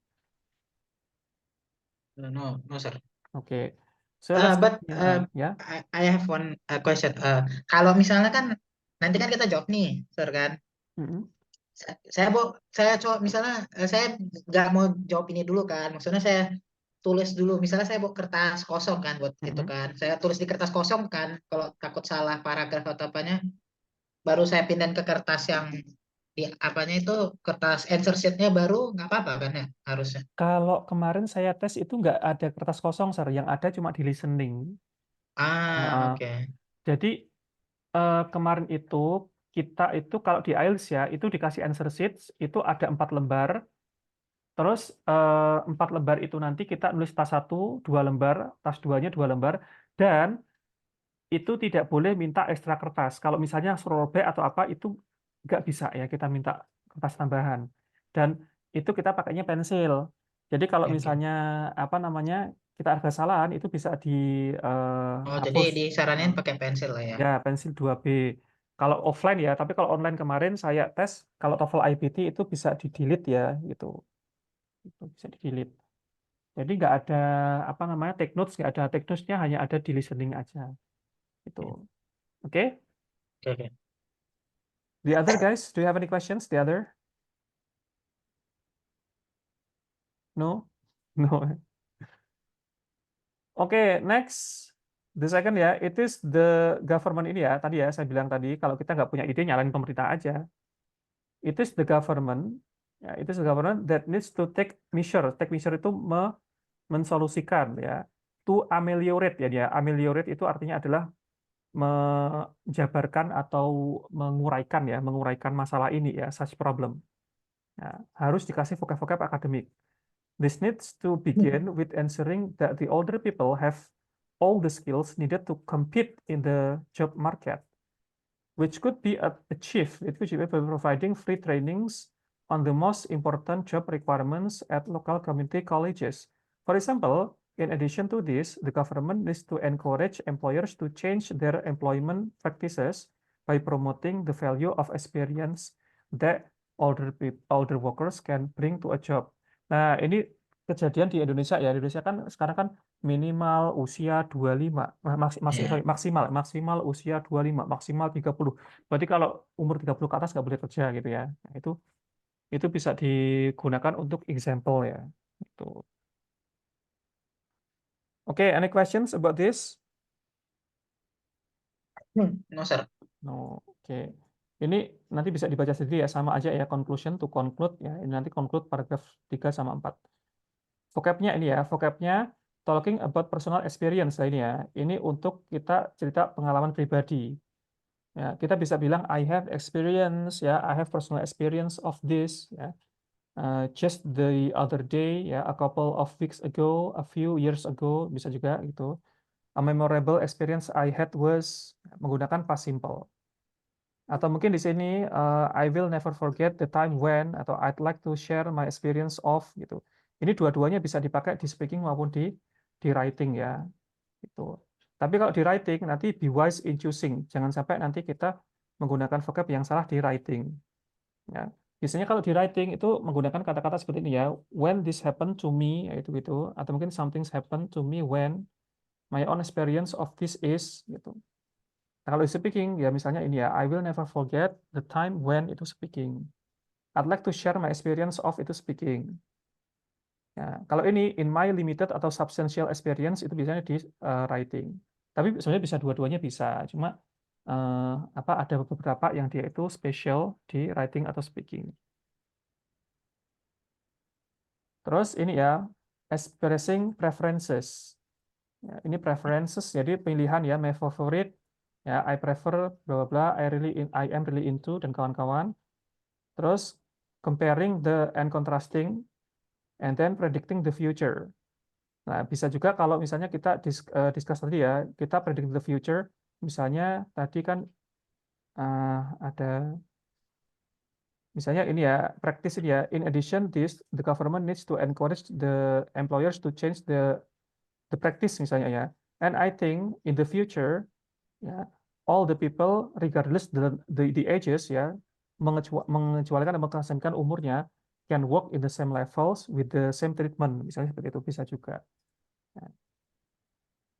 No, no, sir. Oke, so let's But continue. Ya, I have one question. Kalau misalnya kan nanti kan kita jawab nih, sir kan. mm-mm, Saya coba misalnya saya nggak mau jawab ini dulu kan. Maksudnya saya tulis dulu. Misalnya saya bawa kertas kosong kan buat itu mm-mm. kan. Saya tulis di kertas kosong kan. Kalau takut salah paragraf atau apanya, baru saya pindahin ke kertas yang di apanya itu kertas answer sheet-nya baru nggak apa-apa kan ya harusnya. Kalau kemarin saya tes itu nggak ada kertas kosong, Sir. Yang ada cuma di listening. Ah, Heeh. oke. Jadi kemarin itu kita itu kalau di IELTS ya itu dikasih answer sheets itu ada 4 lembar. Terus 4 lembar itu nanti kita nulis tas 1 2 lembar, tas duanya 2 lembar, dan itu tidak boleh minta ekstra kertas. Kalau misalnya suruh robek atau apa itu nggak bisa ya kita minta kertas tambahan. Dan itu kita pakainya pensil. Jadi kalau Oke, oke. misalnya apa namanya kita ada kesalahan itu bisa Oh, jadi dihapus. disaranin pakai pensil lah ya. Ya, pensil 2B. Kalau offline ya, tapi kalau online kemarin saya tes kalau TOEFL IBT itu bisa di-delete ya gitu. Itu bisa di-delete. Jadi nggak ada apa namanya take notes, nggak ada take notes-nya hanya ada di listening aja. Itu. Oke? Oke, oke. The other guys, do you have any questions? The other? No? No. Oke, next. The second ya, it is the government ini ya. Tadi ya, saya bilang tadi, kalau kita nggak punya ide, nyalain pemerintah aja. It is the government, ya, it is the government that needs to take measure. Take measure itu mensolusikan ya. To ameliorate ya dia. Ameliorate itu artinya adalah menjabarkan atau menguraikan ya, menguraikan masalah ini ya, such problem. Ya, harus dikasih vocab-vocab akademik. This needs to begin with ensuring that the older people have all the skills needed to compete in the job market, which could be achieved by providing free trainings on the most important job requirements at local community colleges. For example, in addition to this, the government needs to encourage employers to change their employment practices by promoting the value of experience that older workers can bring to a job. Nah, ini kejadian di Indonesia ya. Di Indonesia kan sekarang kan minimal usia 25, Iya. maksimal usia 25, maksimal 30. Berarti kalau umur 30 ke atas nggak boleh kerja gitu ya. Nah, itu bisa digunakan untuk example ya. Itu. Oke, any questions about this? No, sir. No. Oke. Ini nanti bisa dibaca sendiri ya, sama aja ya conclusion to conclude ya. Ini nanti conclude paragraf 3 sama 4. Vocabnya ini ya, vocabnya talking about personal experience lah ini ya. Ini untuk kita cerita pengalaman pribadi. Ya, kita bisa bilang I have experience ya, I have personal experience of this ya. Just the other day ya, a couple of weeks ago, a few years ago bisa juga gitu. A memorable experience I had was menggunakan past simple. Atau mungkin di sini I will never forget the time when atau I'd like to share my experience of gitu. Ini dua-duanya bisa dipakai di speaking maupun di writing ya. Gitu. Tapi kalau di writing nanti be wise in choosing. Jangan sampai nanti kita menggunakan vocab yang salah di writing. Ya. Biasanya kalau di writing itu menggunakan kata-kata seperti ini ya, when this happened to me, itu gitu, atau mungkin something's happened to me when my own experience of this is gitu. Nah, kalau speaking ya misalnya ini ya, I will never forget the time when itu speaking. I'd like to share my experience of itu speaking. Ya, kalau ini in my limited atau substantial experience itu biasanya di writing. Tapi sebenarnya bisa dua-duanya bisa. Cuma apa ada beberapa yang dia itu special di writing atau speaking. Terus ini ya, expressing preferences. Ya, ini preferences, jadi pilihan ya, my favorite, ya, I prefer, bla bla bla, I am really into, dan kawan-kawan. Terus comparing the and contrasting, and then predicting the future. Nah, bisa juga kalau misalnya kita discuss tadi ya, kita predict the future, misalnya tadi kan ada misalnya ini ya, practice ini ya, in addition this, the government needs to encourage the employers to change the practice misalnya ya. And I think in the future, ya, all the people regardless the ages ya, mengecualikan dan mengesampingkan umurnya, can work in the same levels with the same treatment, misalnya seperti itu bisa juga. Ya.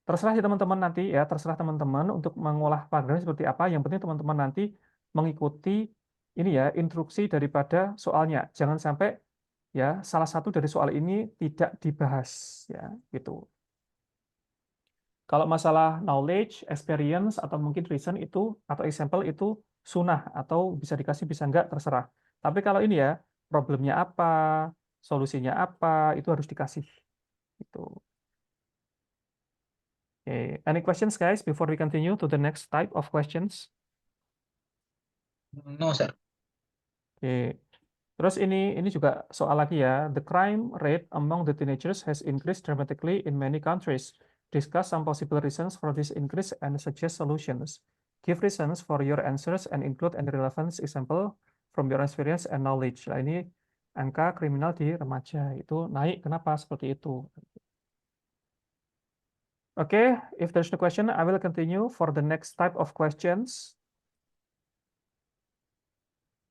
Terserah ya teman-teman nanti ya, terserah teman-teman untuk mengolah paragraf seperti apa. Yang penting teman-teman nanti mengikuti ini ya, instruksi daripada soalnya. Jangan sampai ya salah satu dari soal ini tidak dibahas ya, gitu. Kalau masalah knowledge, experience, atau mungkin reason itu, atau example itu sunnah, atau bisa dikasih, bisa enggak, terserah. Tapi kalau ini ya, problemnya apa, solusinya apa, itu harus dikasih. Gitu. Okay. Any questions, guys, before we continue to the next type of questions? No, sir. Oke. Terus ini juga soal lagi ya. The crime rate among the teenagers has increased dramatically in many countries. Discuss some possible reasons for this increase and suggest solutions. Give reasons for your answers and include any relevant example from your experience and knowledge. Nah, ini angka kriminal di remaja itu naik. Kenapa seperti itu? Okay, if there's no question, I will continue for the next type of questions.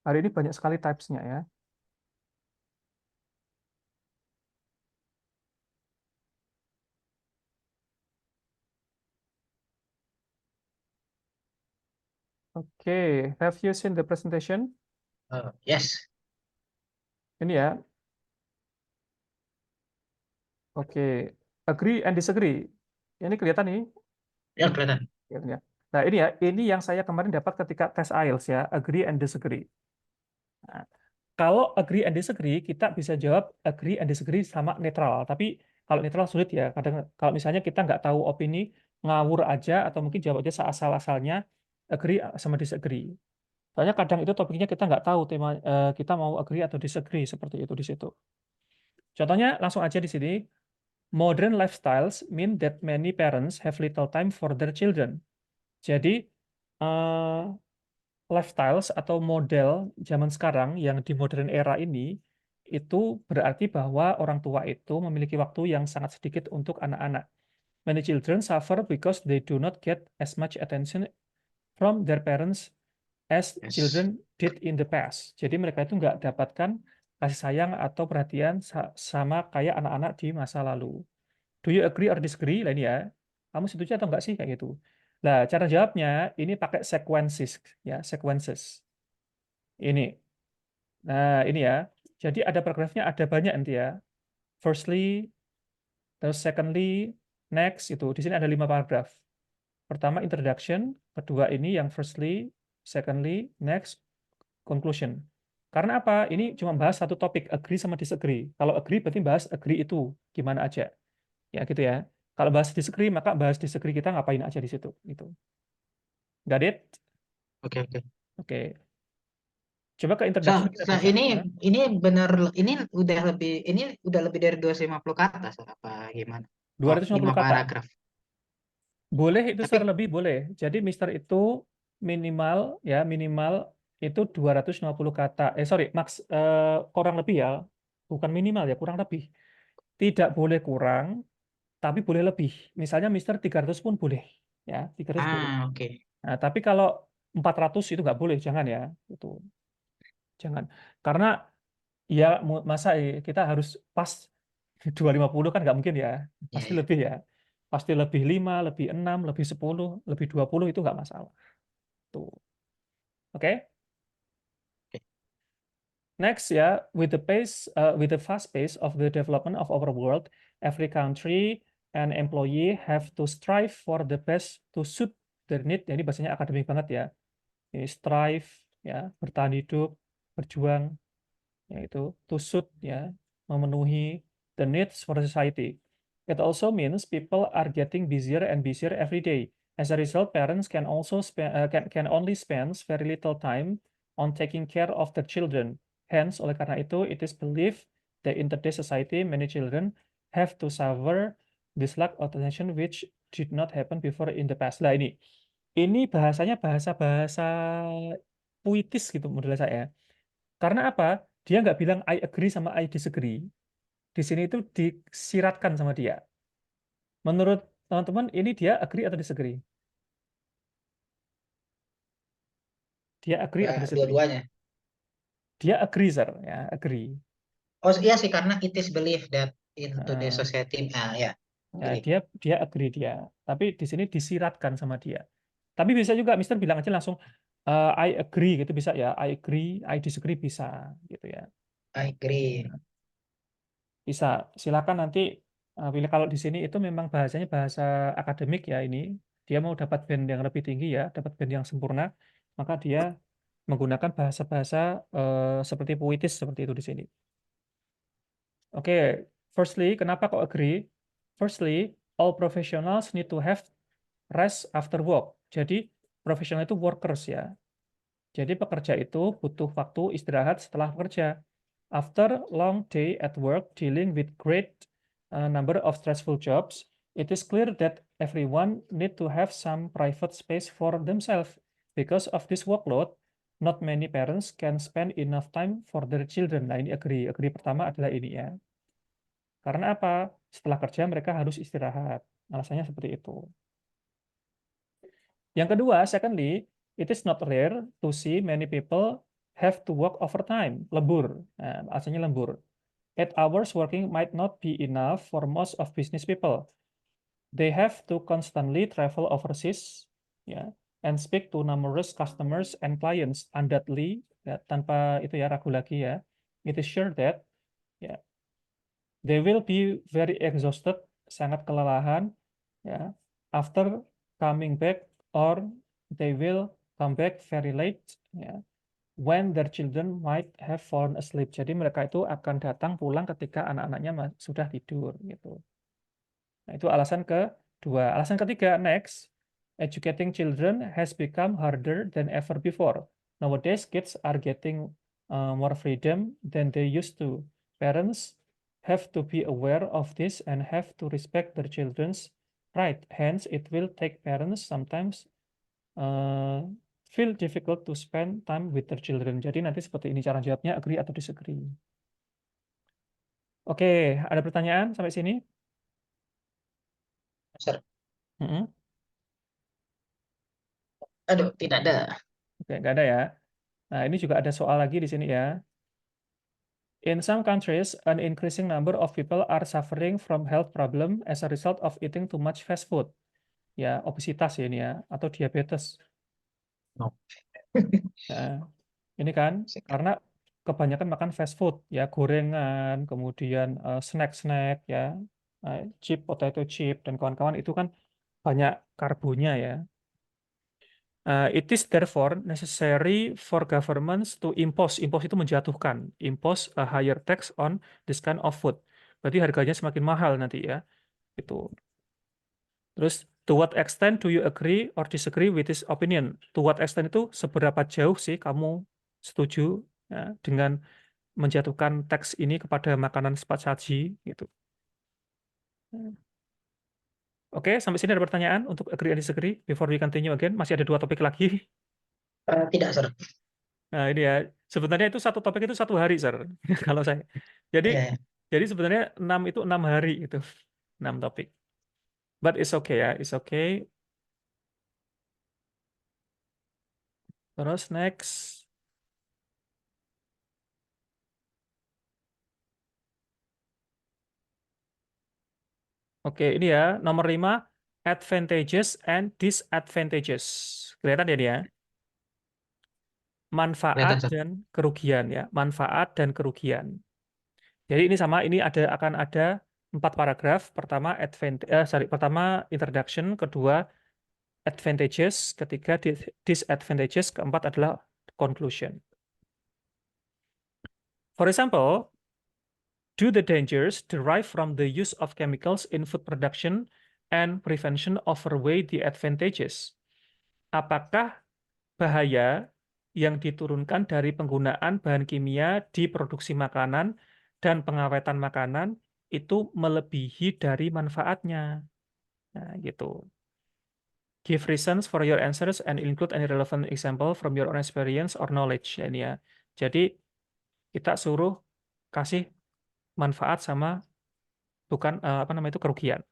Hari ini banyak sekali types-nya ya. Okay, have you seen the presentation? Yes. Ini ya. Oke, agree and disagree. Ini kelihatan nih. Ya, kelihatan. Ya. Nah, ini ya, ini yang saya kemarin dapat ketika tes IELTS ya, agree and disagree. Nah, kalau agree and disagree, kita bisa jawab agree and disagree sama netral. Tapi kalau netral sulit ya. Kadang kalau misalnya kita nggak tahu opini, ngawur aja atau mungkin jawab aja asal-asalnya agree sama disagree. Soalnya kadang itu topiknya kita nggak tahu tema kita mau agree atau disagree seperti itu di situ. Contohnya langsung aja di sini. Modern lifestyles mean that many parents have little time for their children. Jadi, lifestyles atau model zaman sekarang yang di modern era ini, itu berarti bahwa orang tua itu memiliki waktu yang sangat sedikit untuk anak-anak. Many children suffer because they do not get as much attention from their parents as Yes. children did in the past. Jadi mereka itu nggak dapatkan kasih sayang atau perhatian sama kayak anak-anak di masa lalu. Do you agree or disagree? Lah ini ya. Kamu setuju atau enggak sih kayak gitu? Nah, cara jawabnya ini pakai sequences ya, sequences. Ini. Nah, ini ya. Jadi ada paragrafnya ada banyak nanti ya. Firstly, terus secondly, next itu. Di sini ada 5 paragraf. Pertama introduction, kedua ini yang firstly, secondly, next, conclusion. Karena apa? Ini cuma bahas satu topik, agree sama disagree. Kalau agree berarti bahas agree itu gimana aja. Ya gitu ya. Kalau bahas disagree, maka bahas disagree kita ngapain aja di situ. Gitu. Got it? Oke, oke. Oke. Coba ke So, introduction kita bisa. Ya. ini benar, ini udah lebih dari 250 kata, so, apa gimana? Oh, 5 250 kata. paragraf. Boleh itu Tapi secara lebih boleh. Jadi Mister itu minimal ya, minimal itu 250 kata. Sorry, kurang lebih ya. Bukan minimal ya, kurang lebih. Tidak boleh kurang, tapi boleh lebih. Misalnya Mister 300 pun boleh. Ya, 300 boleh. oke. Nah, tapi kalau 400 itu nggak boleh, jangan ya. Itu. Jangan. Karena ya masa kita harus pas 250 kan nggak mungkin ya. Ya, Pasti ya. lebih ya. Pasti lebih 5, lebih 6, lebih 10, lebih 20 itu nggak masalah. Tuh. Oke. Oke. Next ya, with the fast pace of the development of our world, every country and employee have to strive for the best to suit their need. Jadi bahasanya akademik banget ya. Ini strive ya, bertahan hidup, berjuang, yaitu to suit ya, memenuhi the needs for society. It also means people are getting busier and busier every day. As a result, parents can also can only spend very little time on taking care of their children. Hence, oleh karena itu, it is believed that in today's society, many children have to suffer this lack of attention which did not happen before in the past. Nah, ini bahasanya bahasa-bahasa puitis gitu menurut saya. Karena apa? Dia nggak bilang I agree sama I disagree. Di sini itu disiratkan sama dia. Menurut teman-teman, ini dia agree atau disagree? Dia agree atau disagree? Dua-duanya. Dia agree, sir. Ya, agree. Oh iya sih, karena it is believed that in today's Nah, society. Nah ya, ya, agree. dia agree dia. Tapi di sini disiratkan sama dia. Tapi bisa juga Mister bilang aja langsung I agree gitu bisa ya. I agree, I disagree bisa gitu ya. I agree. Bisa. Silakan nanti pilih kalau di sini itu memang bahasanya bahasa akademik ya ini. Dia mau dapat band yang lebih tinggi ya, dapat band yang sempurna, maka dia menggunakan bahasa-bahasa seperti puitis seperti itu di sini. Oke, firstly, kenapa kok agree? Firstly, all professionals need to have rest after work. Jadi, profesional itu workers ya. Jadi, pekerja itu butuh waktu istirahat setelah bekerja. After long day at work dealing with great number of stressful jobs, it is clear that everyone need to have some private space for themselves. Because of this workload, not many parents can spend enough time for their children. Nah, ini agree. Agree pertama adalah ini ya. Karena apa? Setelah kerja mereka harus istirahat. Alasannya seperti itu. Yang kedua, secondly, it is not rare to see many people have to work overtime, lembur. Nah, alasannya lembur. 8 hours working might not be enough for most of business people. They have to constantly travel overseas, ya, and speak to numerous customers and clients. Undoubtedly, ya, tanpa itu ya ragu lagi ya, it is sure that ya, they will be very exhausted, sangat kelelahan, ya, after coming back, or they will come back very late, ya, when their children might have fallen asleep. Jadi mereka itu akan datang pulang ketika anak-anaknya sudah tidur, gitu. Nah, itu alasan kedua. Alasan ketiga, next, educating children has become harder than ever before. Nowadays, kids are getting more freedom than they used to. Parents have to be aware of this and have to respect their children's right. Hence, it will take parents sometimes uh, feel difficult to spend time with their children. Jadi nanti seperti ini cara jawabnya, agree atau disagree. Oke, ada pertanyaan sampai sini? Sir. Mm-mm. Aduh, tidak ada. Oke, nggak ada ya. Nah, ini juga ada soal lagi di sini ya. In some countries, an increasing number of people are suffering from health problem as a result of eating too much fast food. Ya, obesitas ya ini ya, atau diabetes. No. Nah, ini kan karena kebanyakan makan fast food, ya gorengan, kemudian snack-snack ya, chip, potato chip dan kawan-kawan itu kan banyak karbonya ya. It is therefore necessary for governments to impose itu menjatuhkan, impose a higher tax on this kind of food. Berarti harganya semakin mahal nanti ya. Itu. Terus, to what extent do you agree or disagree with this opinion? To what extent itu seberapa jauh sih kamu setuju ya, dengan menjatuhkan tax ini kepada makanan cepat saji gitu. Oke, sampai sini ada pertanyaan untuk agree and disagree before we continue again. Masih ada 2 topik lagi. Tidak, Sir. Nah, ini ya. Sebenarnya itu satu topik itu 1 hari, Sir. Kalau saya. Jadi Ya, ya. jadi sebenarnya 6 itu 6 hari itu. 6 topik. But it's okay ya, it's okay. Terus next. Oke, ini ya nomor 5, advantages and disadvantages. Kelihatan ya dia? Kelihatan, Manfaat Sir. dan kerugian ya, manfaat dan kerugian. Jadi ini sama, ini akan ada 4 paragraf. Pertama pertama introduction, kedua advantages, ketiga disadvantages, keempat adalah conclusion. For example, do the dangers derived from the use of chemicals in food production and prevention outweigh the advantages? Apakah bahaya yang diturunkan dari penggunaan bahan kimia di produksi makanan dan pengawetan makanan itu melebihi dari manfaatnya? Nah, gitu. Give reasons for your answers and include any relevant example from your own experience or knowledge. Ya, ini ya. Jadi kita suruh kasih manfaat sama bukan apa namanya itu kerugian.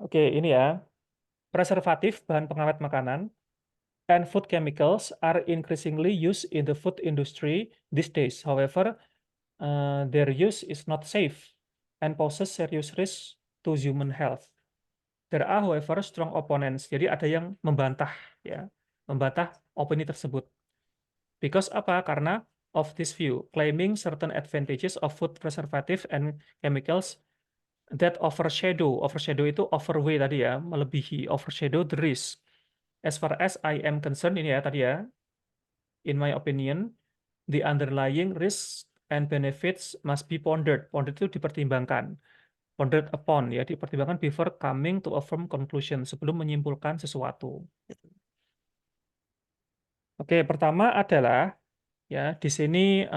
Oke, ini ya. Preservatif bahan pengawet makanan and food chemicals are increasingly used in the food industry these days. However, their use is not safe and poses serious risk to human health. There are, however, strong opponents. Jadi ada yang membantah, ya, membantah opini tersebut. Because apa? Karena of this view, claiming certain advantages of food preservative and chemicals that overshadow itu overweigh tadi ya, melebihi, overshadow the risk. As far as I am concerned, ini ya tadi ya, in my opinion, the underlying risks and benefits must be pondered. Pondered itu dipertimbangkan. Pondered upon ya, dipertimbangkan before coming to a firm conclusion, sebelum menyimpulkan sesuatu. Oke, pertama adalah ya di sini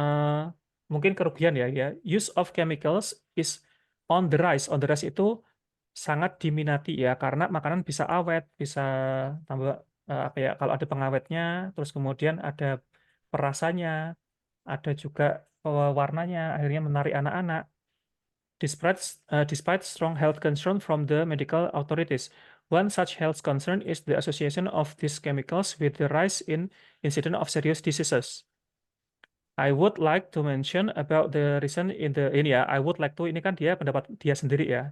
mungkin kerugian ya. Use of chemicals is on the rise. On the rise itu sangat diminati ya karena makanan bisa awet, bisa tambah apa ya, kalau ada pengawetnya, terus kemudian ada perasanya, ada juga warnanya, akhirnya menarik anak-anak. Despite strong health concern from the medical authorities. One such health concern is the association of these chemicals with the rise in incidence of serious diseases. I would like to mention about the recent in the ini ya. I would like to ini kan dia pendapat dia sendiri ya.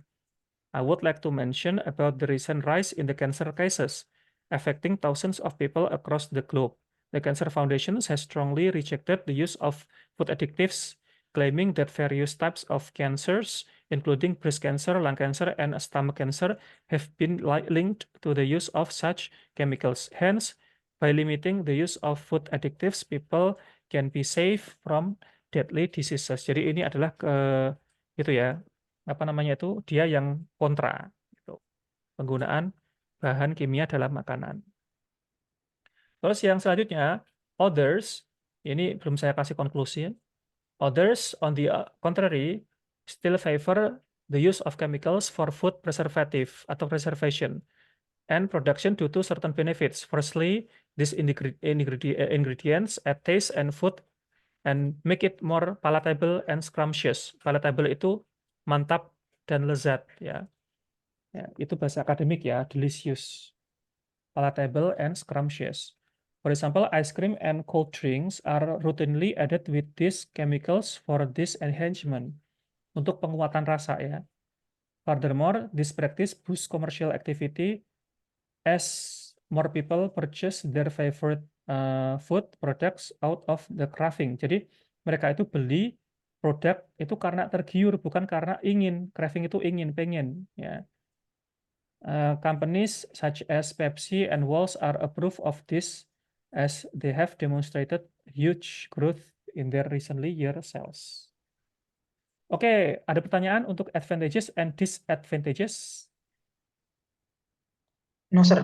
I would like to mention about the recent rise in the cancer cases affecting thousands of people across the globe. The Cancer Foundation has strongly rejected the use of food additives, claiming that various types of cancers, including breast cancer, lung cancer, and stomach cancer, have been linked to the use of such chemicals. Hence, by limiting the use of food additives, people can be safe from deadly diseases. Jadi ini adalah itu ya, apa namanya itu, dia yang kontra gitu, penggunaan bahan kimia dalam makanan. Terus yang selanjutnya, others, ini belum saya kasih konklusi. Others, on the contrary, still favor the use of chemicals for food preservative atau preservation and production due to certain benefits. Firstly, these ingredients add taste and food and make it more palatable and scrumptious. Palatable itu mantap dan lezat ya. Ya, itu bahasa akademik ya, delicious, palatable, and scrumptious. For example, ice cream and cold drinks are routinely added with these chemicals for this enhancement, untuk penguatan rasa ya. Furthermore, this practice boosts commercial activity as more people purchase their favorite food products out of the craving. Jadi mereka itu beli produk itu karena tergiur, bukan karena ingin. Craving itu ingin, pengen ya. Companies such as Pepsi and Walls are a proof of this as they have demonstrated huge growth in their recently year sales. Oke, ada pertanyaan untuk advantages and disadvantages? No, Sir.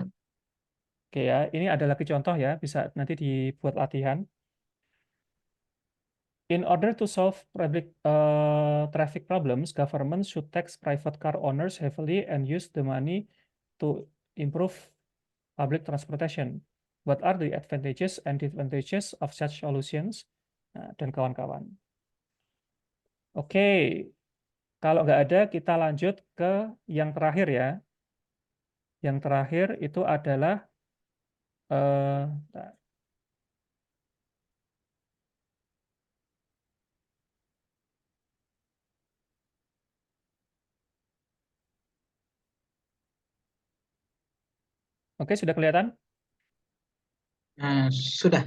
Oke ya, ini ada lagi contoh ya, bisa nanti dibuat latihan. In order to solve traffic problems, government should tax private car owners heavily and use the money to improve public transportation. What are the advantages and disadvantages of such solutions? Nah, dan kawan-kawan. Oke, kalau nggak ada, kita lanjut ke yang terakhir ya. Yang terakhir itu adalah bentar. Oke, sudah kelihatan? Sudah.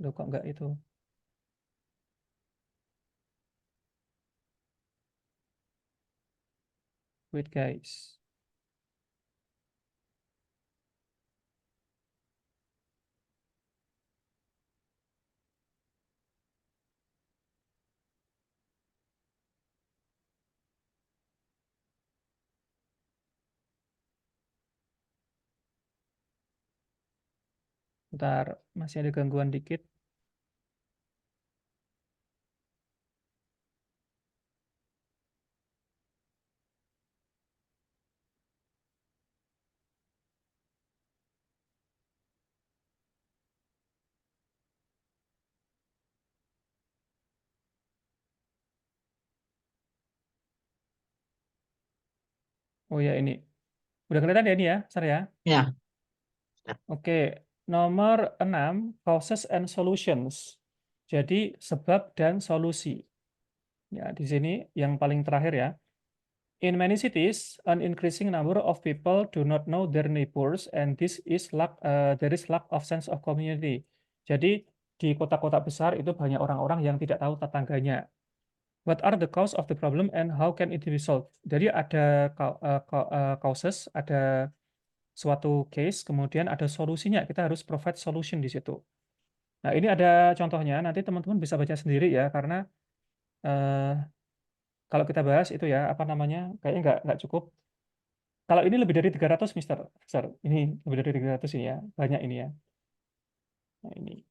Loh, kok nggak itu? Wait, guys. Bentar, masih ada gangguan dikit. Oh ya, ini. Udah kelihatan ya ini ya, Sar ya? Ya. Oke, nomor 6, causes and solutions. Jadi, sebab dan solusi. Ya, di sini yang paling terakhir ya. In many cities, an increasing number of people do not know their neighbors, and there is lack of sense of community. Jadi, di kota-kota besar itu banyak orang-orang yang tidak tahu tetangganya. What are the cause of the problem and how can it be solved? Jadi ada causes, ada suatu case, kemudian ada solusinya. Kita harus provide solution di situ. Nah, ini ada contohnya. Nanti teman-teman bisa baca sendiri ya, karena eh, kalau kita bahas itu ya, apa namanya, kayaknya nggak cukup. Kalau ini lebih dari 300, Mister. Sir. Ini lebih dari 300 ini ya. Banyak ini ya. Nah, ini.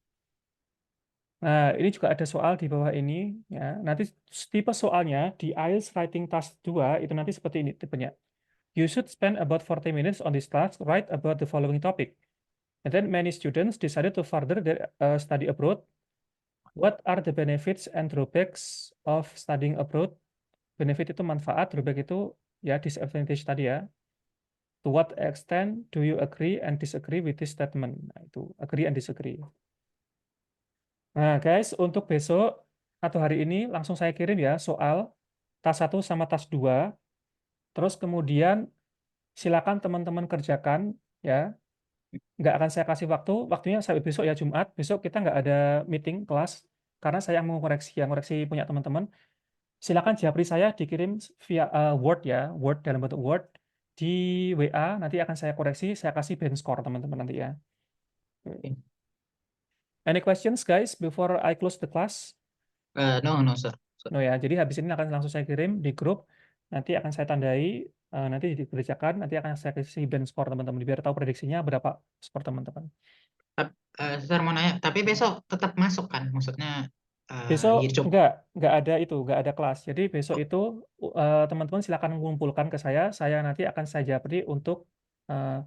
Nah, ini juga ada soal di bawah ini ya. Nanti tipe soalnya di IELTS Writing Task 2 itu nanti seperti ini tipenya. You should spend about 40 minutes on this task, write about the following topic. And then many students decided to further their study abroad. What are the benefits and drawbacks of studying abroad? Benefit itu manfaat, drawback itu ya disadvantage tadi ya. To what extent do you agree and disagree with this statement? Nah, itu agree and disagree. Nah, guys, untuk besok atau hari ini langsung saya kirim ya soal tas 1 sama tas 2. Terus kemudian silakan teman-teman kerjakan ya. Nggak akan saya kasih waktunya sampai besok ya Jumat. Besok kita nggak ada meeting kelas karena saya mau koreksi, yang koreksi punya teman-teman. Silakan japri saya dikirim via Word ya, Word dalam bentuk Word di WA. Nanti akan saya koreksi, saya kasih band score teman-teman nanti ya. Any questions guys before I close the class? No, sir. No ya, jadi habis ini akan langsung saya kirim di grup. Nanti akan saya tandai, nanti dikerjakan, nanti akan saya kasih band score teman-teman biar tahu prediksinya berapa skor teman-teman. Sir mau nanya, tapi besok tetap masuk kan? Maksudnya Besok YouTube. nggak ada itu, nggak ada kelas. Jadi besok itu teman-teman silakan mengumpulkan ke saya nanti akan saya japri untuk eh,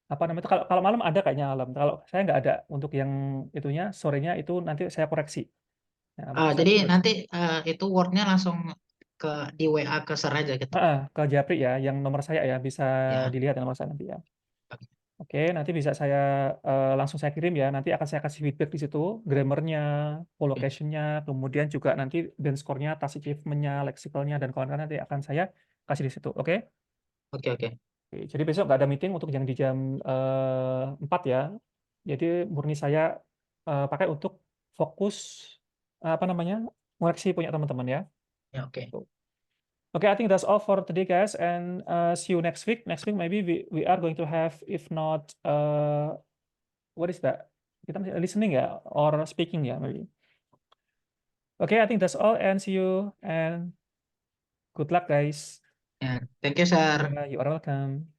apa namanya itu. Kalau kalau malam ada kayaknya malam. Kalau saya nggak ada untuk yang itunya sorenya itu nanti saya koreksi. Nah, saya Jadi koreksi. nanti itu Word-nya langsung ke di WA ke Sir aja gitu. Ke japri ya, yang nomor saya ya bisa Ya. dilihat yang nomor saya nanti ya. Oke. Oke, nanti bisa saya langsung saya kirim ya. Nanti akan saya kasih feedback di situ, grammarnya, collocation-nya, kemudian juga nanti band score-nya, task achievement-nya, lexical-nya, dan kawan-kawan nanti akan saya kasih di situ. Oke? Oke, oke. Oke, jadi besok nggak ada meeting untuk yang di jam 4 ya. Jadi murni saya pakai untuk fokus apa namanya ngoreksi punya teman-teman ya. Ya, oke. Okay, I think that's all for today, guys, and see you next week. Next week, maybe we are going to have, if not, what is that? Kita masih listening ya, or speaking ya, maybe. Okay, I think that's all, and see you, and good luck, guys. Ya, thank you, Sir. Yeah, you are welcome.